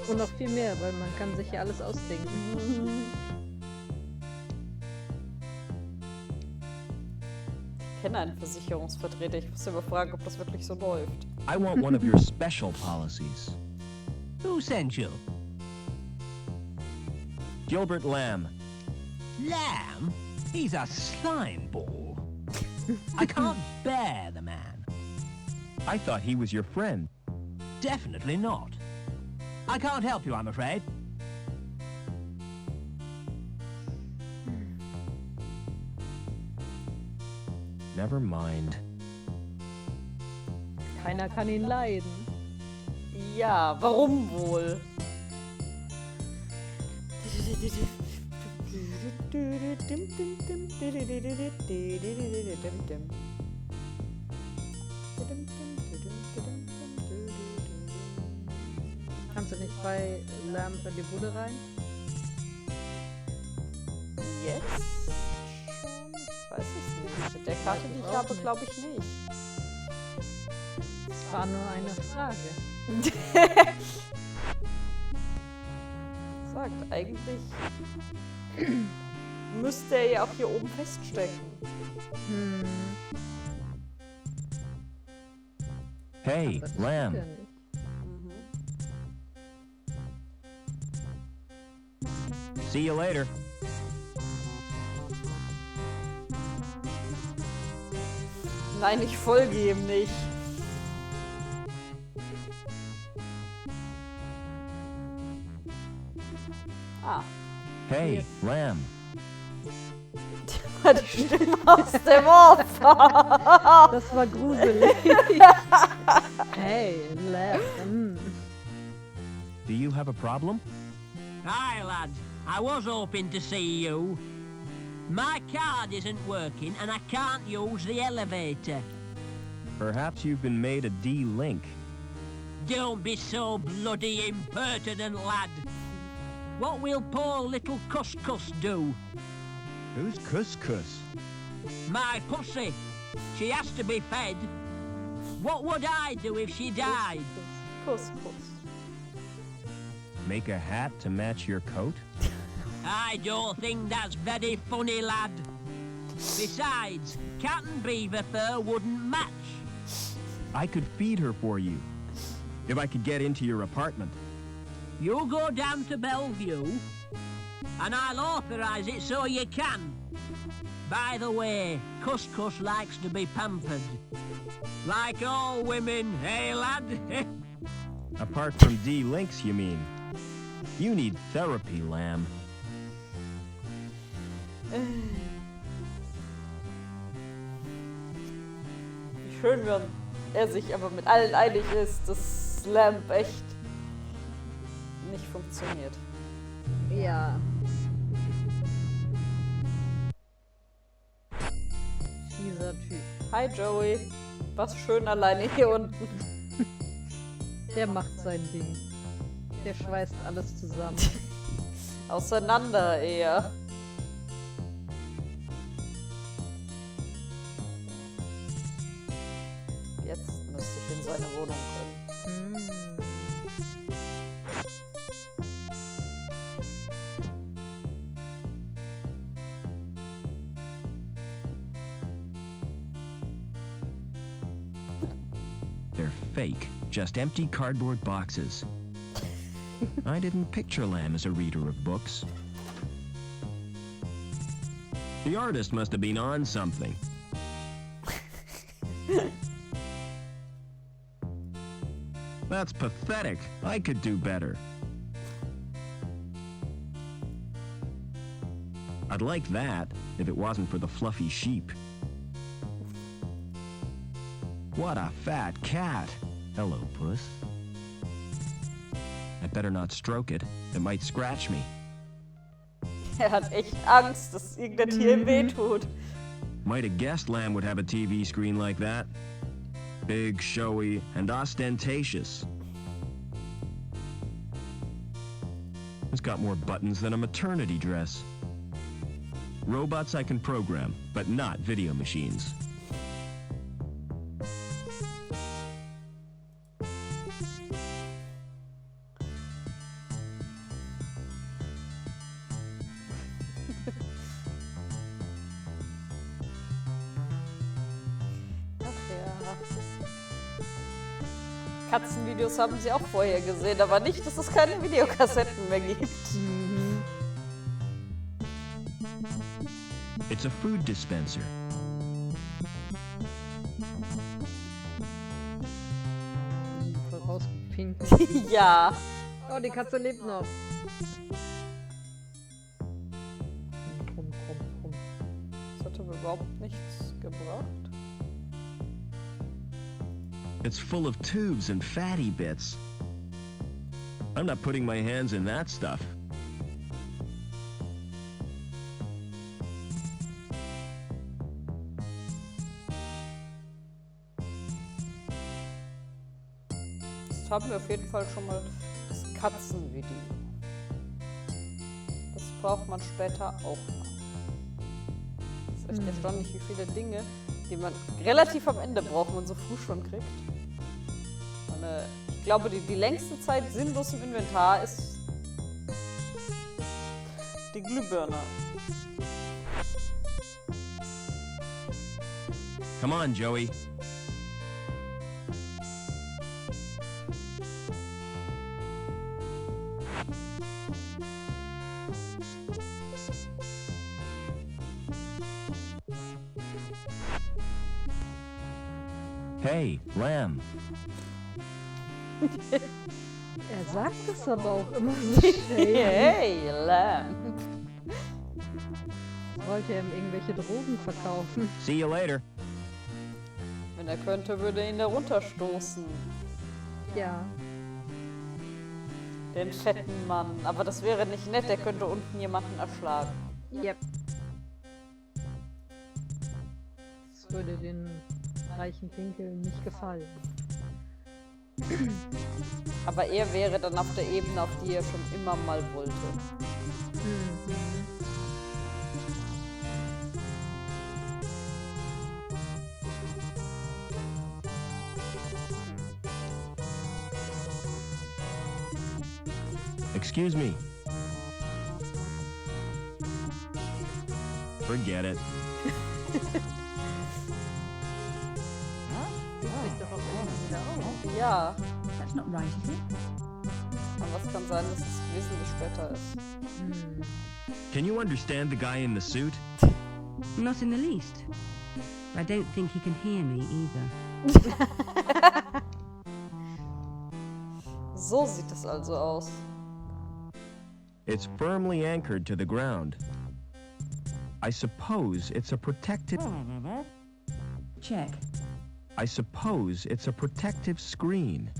Und noch viel mehr, weil man kann sich ja alles ausdenken. Ich kenne einen Versicherungsvertreter. Ich muss immer fragen, ob das wirklich so läuft. I want one of your special policies. Who sent you? Gilbert Lamb. Lamb? He's a slime ball. I can't bear the man. I thought he was your friend. Definitely not. I can't help you, I'm afraid. Never mind. Keiner kann ihn leiden. Ja, warum wohl? Kannst du nicht bei Lamb in die Bude rein? Jetzt? Schon? Ich weiß es nicht. Mit der Karte, die ich habe, glaube ich nicht. Das war nur eine Frage. Sagt, eigentlich müsste er ja auch hier oben feststecken. Hey, Lamb. See you later. Nein, ich folge ihm nicht. Ah. Hey, Lamb. Die Stimme aus dem Off. Das war gruselig. Hey, Lamb. Do you have a problem? Hi, lad. I was hoping to see you. My card isn't working and I can't use the elevator. Perhaps you've been made a D-link. Don't be so bloody impertinent, lad. What will poor little Couscous do? Who's Couscous? My pussy. She has to be fed. What would I do if she died? Couscous. Make a hat to match your coat? I don't think that's very funny, lad. Besides, cat and beaver fur wouldn't match. I could feed her for you. If I could get into your apartment. You go down to Bellevue, and I'll authorize it so you can. By the way, Couscous likes to be pampered. Like all women, eh, lad? Apart from D-Links, you mean? You need therapy, lamb. Wie schön, wenn er sich aber mit allen einig ist, dass Lamp echt nicht funktioniert. Ja. Dieser Typ. Hi Joey. Was schön alleine hier unten. Der macht sein Ding. Der schweißt alles zusammen. Auseinander eher. Jetzt müsste ich in seine Wohnung kommen. They're fake, just empty cardboard boxes. I didn't picture Lamb as a reader of books. The artist must have been on something. That's pathetic. I could do better. I'd like that if it wasn't for the fluffy sheep. What a fat cat. Hello, puss. I better not stroke it. It might scratch me. Er hat echt Angst, dass irgendein Tier ihm wehtut. Might have guessed Lamb would have a TV screen like that. Big, showy, and ostentatious. It's got more buttons than a maternity dress. Robots I can program, but not video machines. Katzenvideos haben sie auch vorher gesehen, aber nicht, dass es keine Videokassetten mehr gibt. It's a food dispenser. Voll rausgepinkt. Ja. Oh, die Katze lebt noch. Komm. Das hat aber überhaupt nichts gebracht. It's full of tubes and fatty bits. I'm not putting my hands in that stuff. Jetzt haben wir auf jeden Fall schon mal das Katzenvideo. Das braucht man später auch noch. Das ist echt erstaunlich, wie viele Dinge, die man relativ am Ende braucht, man so früh schon kriegt. Und, ich glaube, die längste Zeit sinnlos im Inventar ist die Glühbirne. Come on, Joey. Hey, Lamb. Er sagt es aber auch immer so schön. Hey, Lamb. Wollte er ihm irgendwelche Drogen verkaufen? See you later. Wenn er könnte, würde er ihn da runterstoßen. Ja. Den fetten Mann. Aber das wäre nicht nett, er könnte unten jemanden erschlagen. Yep. Das würde den reichen Pinkel nicht gefallen. Aber er wäre dann auf der Ebene, auf die er schon immer mal wollte. Excuse me. Forget it. Fühlt sich doch auch Ja. That's not right, is it? Aber es kann sein, dass es wesentlich später ist. Can you understand the guy in the suit? Not in the least. I don't think he can hear me either. So sieht es also aus. It's firmly anchored to the ground. I suppose it's a protective... Check. I suppose it's a protective screen.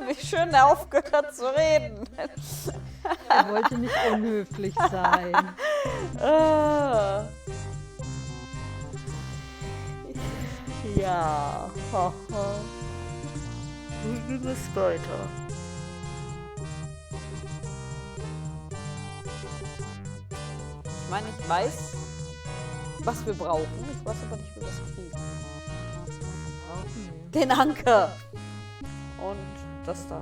Wie schön er aufgehört hat zu reden. Er wollte nicht unhöflich sein. Ja. Wie geht es weiter? Ich meine, ich weiß, was wir brauchen. Ich weiß aber nicht, wie wir das kriegen. Den Anker. Und das da.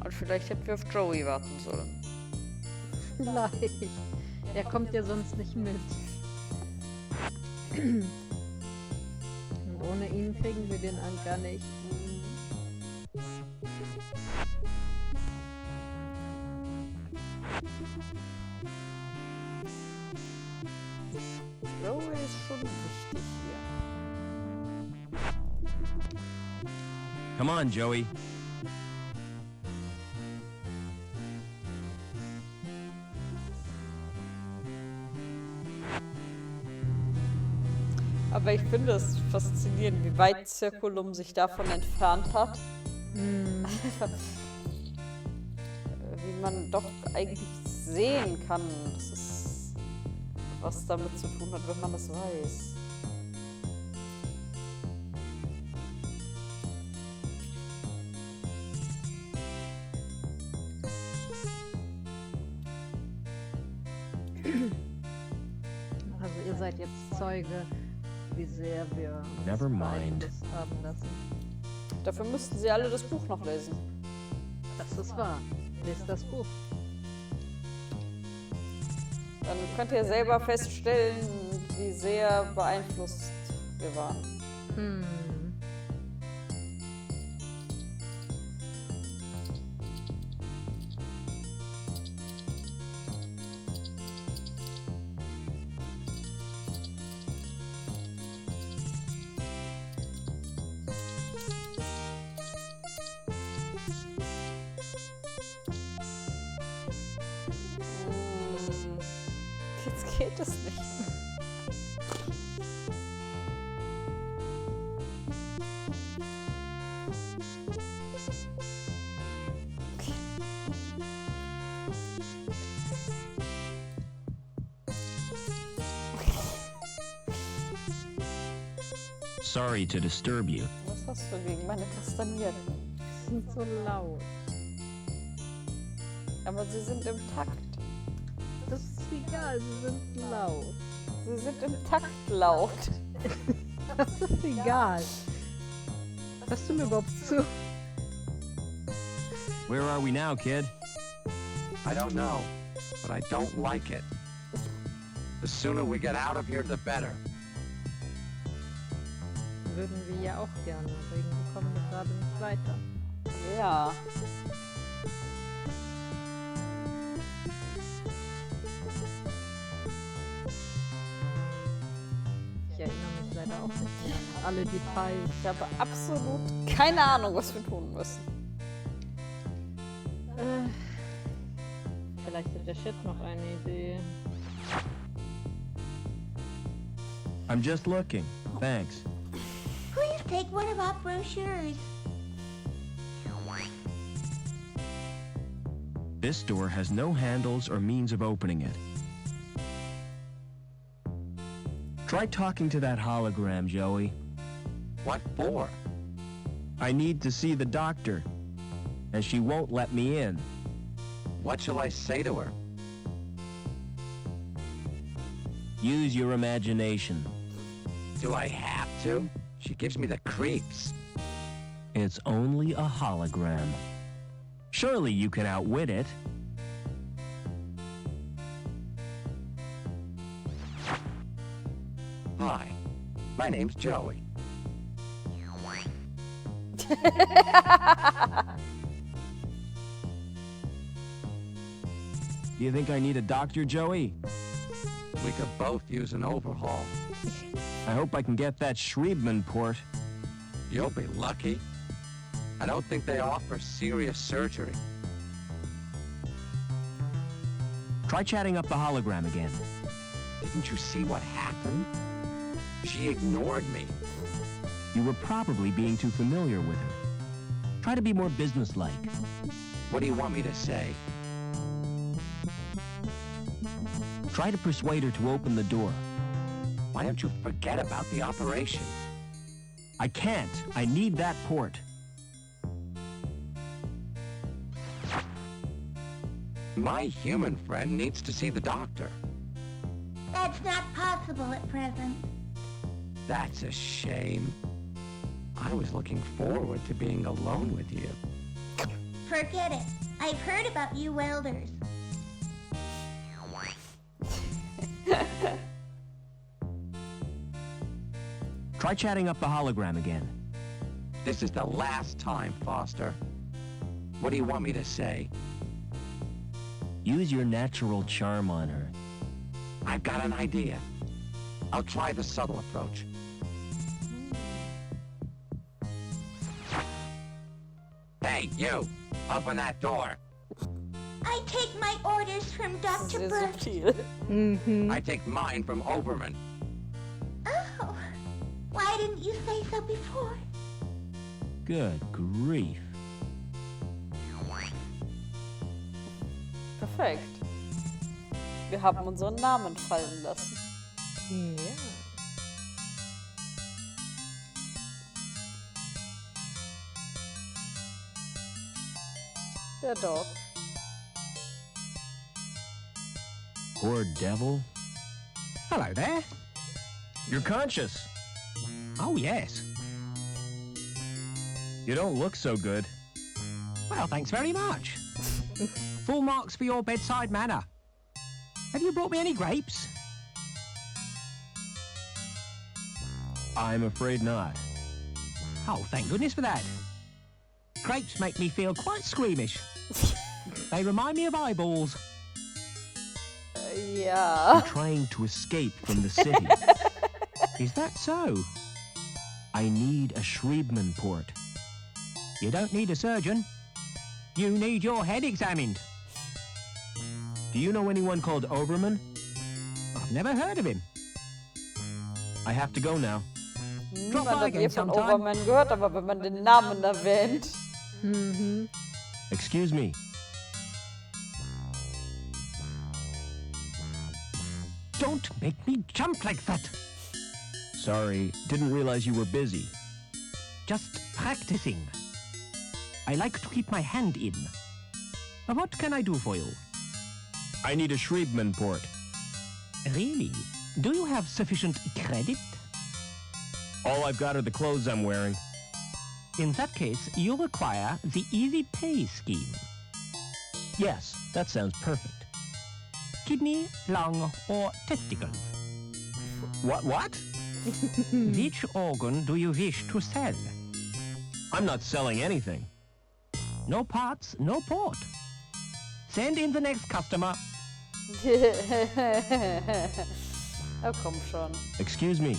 Und vielleicht hätten wir auf Joey warten sollen. Vielleicht. Er kommt ja sonst nicht mit. Und ohne ihn kriegen wir den Anker nicht. Joey ist schon wichtig hier. Come on, Joey. Aber ich finde es faszinierend, wie weit Circulum sich davon entfernt hat. Wie man doch eigentlich sehen kann, dass es was damit zu tun hat, wenn man das weiß. Also ihr seid jetzt Zeuge, wie sehr wir Never uns mind. beeinflusst haben lassen. Dafür müssten sie alle das Buch noch lesen. Das ist wahr. Lest das Buch. Dann könnt ihr selber feststellen, wie sehr beeinflusst wir waren. Jetzt geht es nicht. Sorry to disturb you. Was hast du gegen meine Kastanierten? Die sind so laut. Aber sie sind im Takt. Das ist egal, sie sind laut. Sie sind im Takt laut. Das ist egal. Hörst du mir überhaupt zu? Where are we now, kid? I don't know, but I don't like it. The sooner we get out of here, the better. Würden wir ja auch gerne, wegen wir kommen wir gerade nicht weiter. Ja. Ich erinnere mich leider auch nicht an alle Details. Ich habe absolut keine Ahnung, was wir tun müssen. Vielleicht hat der Shit noch eine Idee. I'm just looking. Thanks. Please take one of our brochures. This door has no handles or means of opening it. Try talking to that hologram, Joey. What for? I need to see the doctor, and she won't let me in. What shall I say to her? Use your imagination. Do I have to? She gives me the creeps. It's only a hologram. Surely you can outwit it. Hi, my name's Joey. Do you think I need a doctor, Joey? We could both use an overhaul. I hope I can get that Schriebman port. You'll be lucky. I don't think they offer serious surgery. Try chatting up the hologram again. Didn't you see what happened? She ignored me. You were probably being too familiar with her. Try to be more businesslike. What do you want me to say? Try to persuade her to open the door. Why don't you forget about the operation? I can't. I need that port. My human friend needs to see the doctor. That's not possible at present. That's a shame. I was looking forward to being alone with you. Forget it. I've heard about you welders. Try chatting up the hologram again. This is the last time, Foster. What do you want me to say? Use your natural charm on her. I've got an idea. I'll try the subtle approach. Hey, you! Open that door! I take my orders from Dr. Burke. I take mine from Overman. Oh, why didn't you say so before? Good grief. Perfekt. Wir haben unseren Namen fallen lassen. Ja. Der Doc. Poor devil. Hello there. You're conscious. Oh, yes. You don't look so good. Well, thanks very much. Full marks for your bedside manner. Have you brought me any grapes? I'm afraid not. Oh, thank goodness for that. Grapes make me feel quite squeamish. They remind me of eyeballs. Ja. You're trying to escape from the city. Is that so? I need a Schriebman port. You don't need a surgeon. You need your head examined. Do you know anyone called Overman? I've never heard of him. I have to go now. Niemand hat je von Overman gehört, aber wenn man den Namen erwähnt. Excuse me. Don't make me jump like that. Sorry, didn't realize you were busy. Just practicing. I like to keep my hand in. What can I do for you? I need a Schriebman port. Really? Do you have sufficient credit? All I've got are the clothes I'm wearing. In that case, you require the easy pay scheme. Yes, that sounds perfect. Kidney, lung, or testicles. What? Which organ do you wish to sell? I'm not selling anything. No parts, no port. Send in the next customer. Oh, komm schon. Excuse me.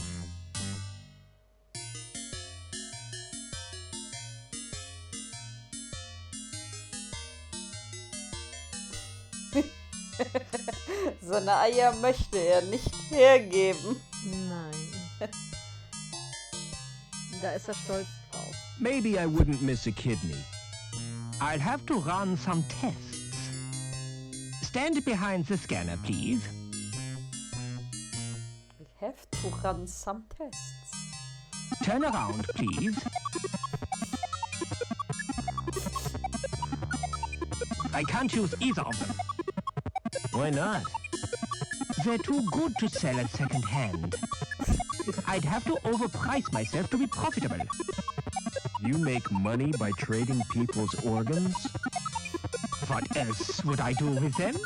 Seine Eier möchte er nicht hergeben. Nein. Da ist er stolz drauf. Maybe I wouldn't miss a kidney. I'll have to run some tests. Stand behind the scanner, please. We have to run some tests. Turn around, please. I can't use either of them. Why not? They're too good to sell at second hand. I'd have to overprice myself to be profitable. You make money by trading people's organs? What else would I do with them?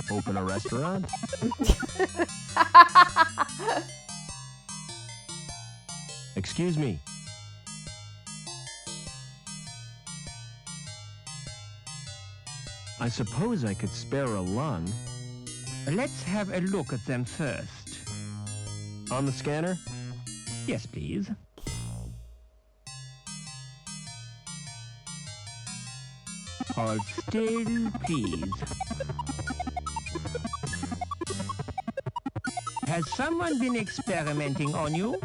Open a restaurant? Excuse me. I suppose I could spare a lung. Let's have a look at them first. On the scanner? Yes, please. Hold still, please. Has someone been experimenting on you?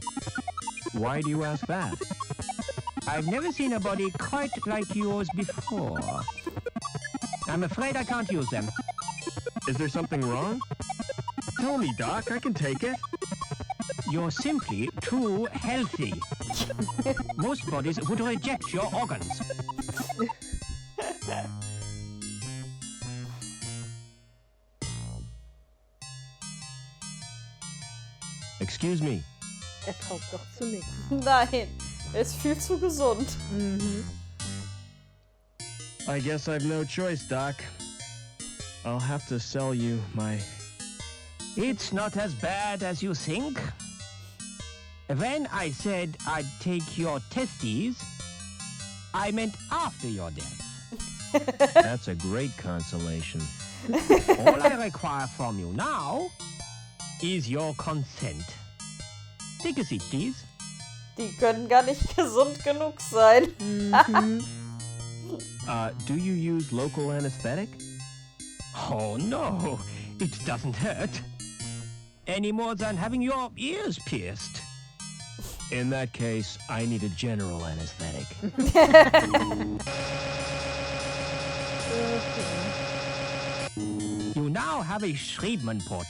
Why do you ask that? I've never seen a body quite like yours before. I'm afraid I can't use them. Is there something wrong? Tell me, Doc, I can take it. You're simply too healthy. Most bodies would reject your organs. Excuse me. Taugt doch zu nichts. Nein, er ist viel zu gesund. I guess I've no choice, Doc. I'll have to sell you my... It's not as bad as you think. When I said I'd take your testes, I meant after your death. That's a great consolation. All I require from you now is your consent. Take a seat, please. Die können gar nicht gesund genug sein. Do you use local anesthetic? Oh no, it doesn't hurt. Any more than having your ears pierced. In that case, I need a general anesthetic. You now have a Schriebman pot.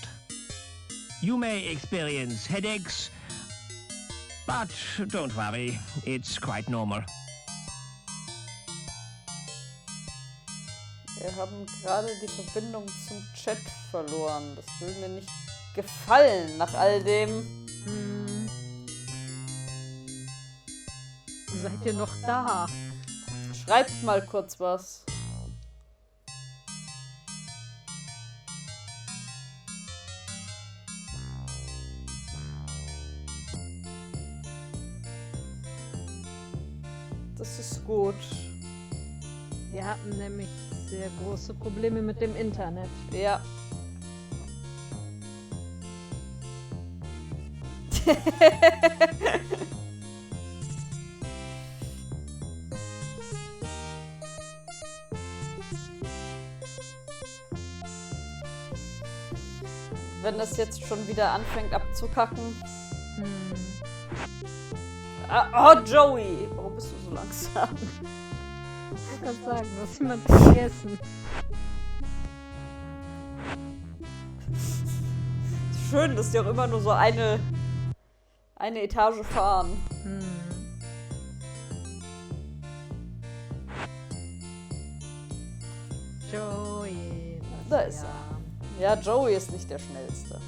You may experience headaches, but don't worry, it's quite normal. Wir haben gerade die Verbindung zum Chat verloren. Das will mir nicht gefallen nach all dem. Seid ihr noch da? Schreibt mal kurz was. Das ist gut. Wir hatten nämlich sehr große Probleme mit dem Internet. Ja. Wenn das jetzt schon wieder anfängt abzukacken. Ah, oh, Joey! Warum bist du so langsam? Ich kann sagen, du hast jemand vergessen. Schön, dass die auch immer nur so eine Etage fahren. Joey. Da ist er. Ja, Joey ist nicht der Schnellste.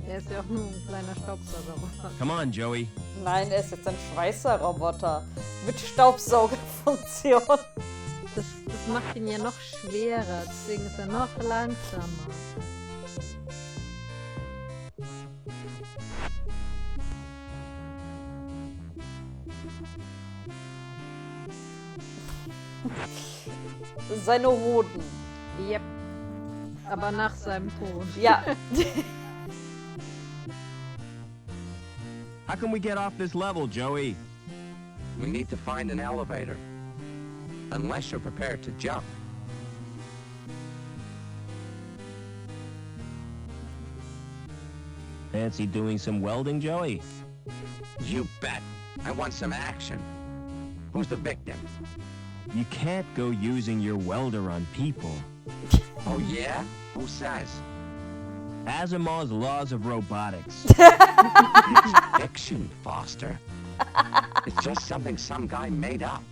Er ist ja auch nur ein kleiner Staubsaugerroboter. Come on, Joey. Nein, er ist jetzt ein Schweißerroboter mit Staubsaugerfunktion. Das macht ihn ja noch schwerer, deswegen ist er noch langsamer. Seine Hoden. Yep. Aber nach seinem Tod. Ja. How can we get off this level, Joey? We need to find an elevator. Unless you're prepared to jump. Fancy doing some welding, Joey? You bet. I want some action. Who's the victim? You can't go using your welder on people. Oh yeah? Who says? Asimov's laws of robotics. It's fiction, Foster. It's just something some guy made up.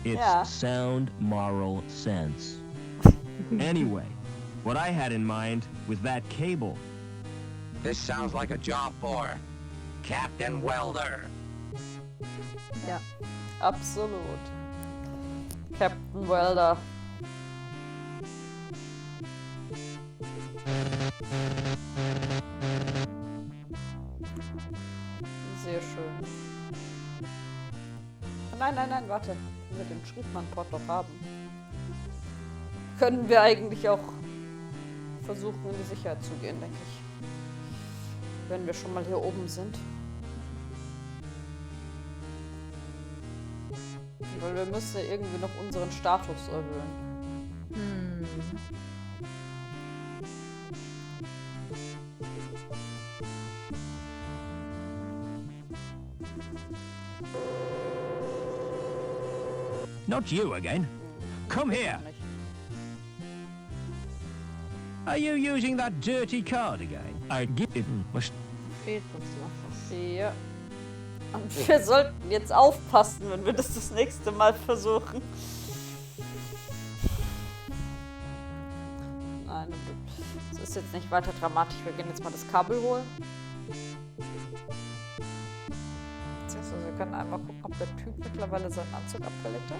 It's sound moral sense. Anyway, what I had in mind with that cable. This sounds like a job for Captain Welder. Ja. Absolut. Captain Welder. Sehr schön. Nein, warte. Wenn wir den Schriebmann-Port doch haben, können wir eigentlich auch versuchen, in die Sicherheit zu gehen, denke ich. Wenn wir schon mal hier oben sind. Weil wir müssen ja irgendwie noch unseren Status erhöhen. Not you again. Come here. Are you using that dirty card again? I give it. Fehlt uns noch was. Ja. Und wir sollten jetzt aufpassen, wenn wir das nächste Mal versuchen. Nein, das ist jetzt nicht weiter dramatisch. Wir gehen jetzt mal das Kabel holen. Also wir können einmal gucken, ob der Typ mittlerweile seinen Anzug abgelegt hat.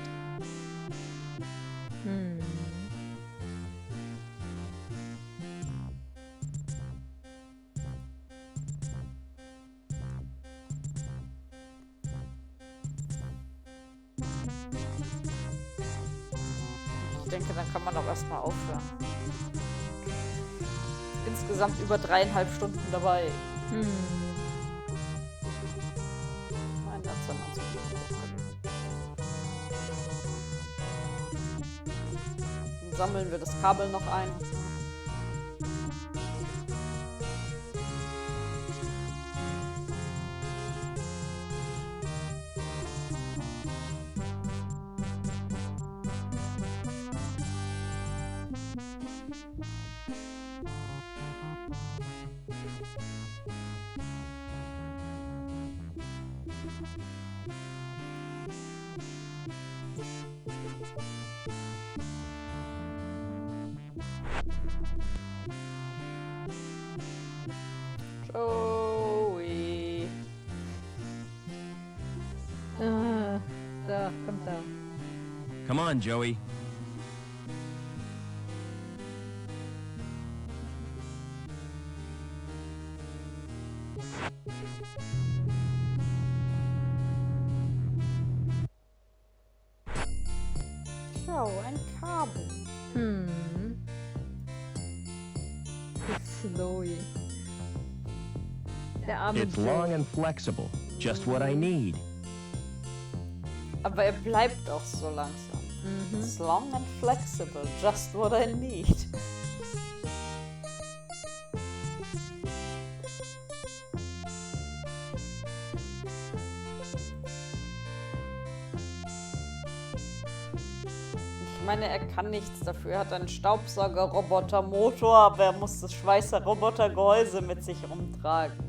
Ich denke, dann kann man auch erstmal aufhören. Insgesamt über 3,5 Stunden dabei. Mein Gott, sein Anzug. Dann sammeln wir das Kabel noch ein. Joey. Da, kommt da. Come on, Joey. Schau, ein Kabel. Slowy. Der arme It's Joe. long and flexible. Just what I need. Aber er bleibt auch so langsam. It's long and flexible, just what I need. Ich meine, er kann nichts dafür. Er hat einen Staubsauger-Roboter-Motor, aber er muss das Schweißer-Roboter-Gehäuse mit sich rumtragen.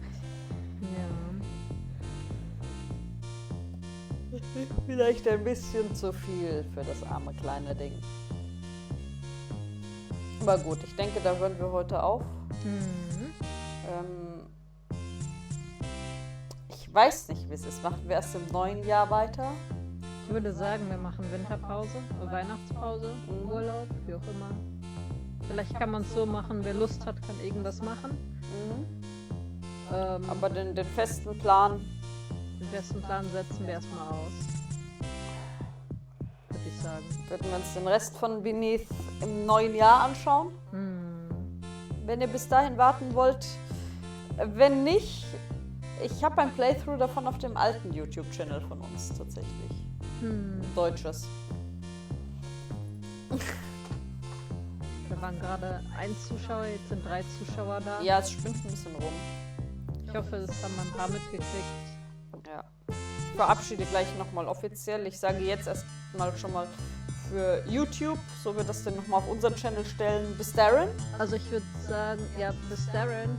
Vielleicht ein bisschen zu viel für das arme kleine Ding. Aber gut, ich denke, da hören wir heute auf. Ich weiß nicht, wie es ist. Machen wir erst im neuen Jahr weiter? Ich würde sagen, wir machen Winterpause, Weihnachtspause, Urlaub, wie auch immer. Vielleicht kann man es so machen, wer Lust hat, kann irgendwas machen. Aber den festen Plan... Den festen Plan setzen wir erstmal aus. Würde ich sagen. Würden wir uns den Rest von Beneath im neuen Jahr anschauen? Wenn ihr bis dahin warten wollt. Wenn nicht, ich habe ein Playthrough davon auf dem alten YouTube-Channel von uns tatsächlich. Deutsches. Da waren gerade 1 Zuschauer, jetzt sind 3 Zuschauer da. Ja, es spinnt ein bisschen rum. Ich hoffe, das haben ein paar mitgekriegt. Ja. Ich verabschiede gleich nochmal offiziell. Ich sage jetzt erstmal schon mal für YouTube, so wir das dann nochmal auf unseren Channel stellen, bis Darren. Also ich würde sagen, ja, bis Darren.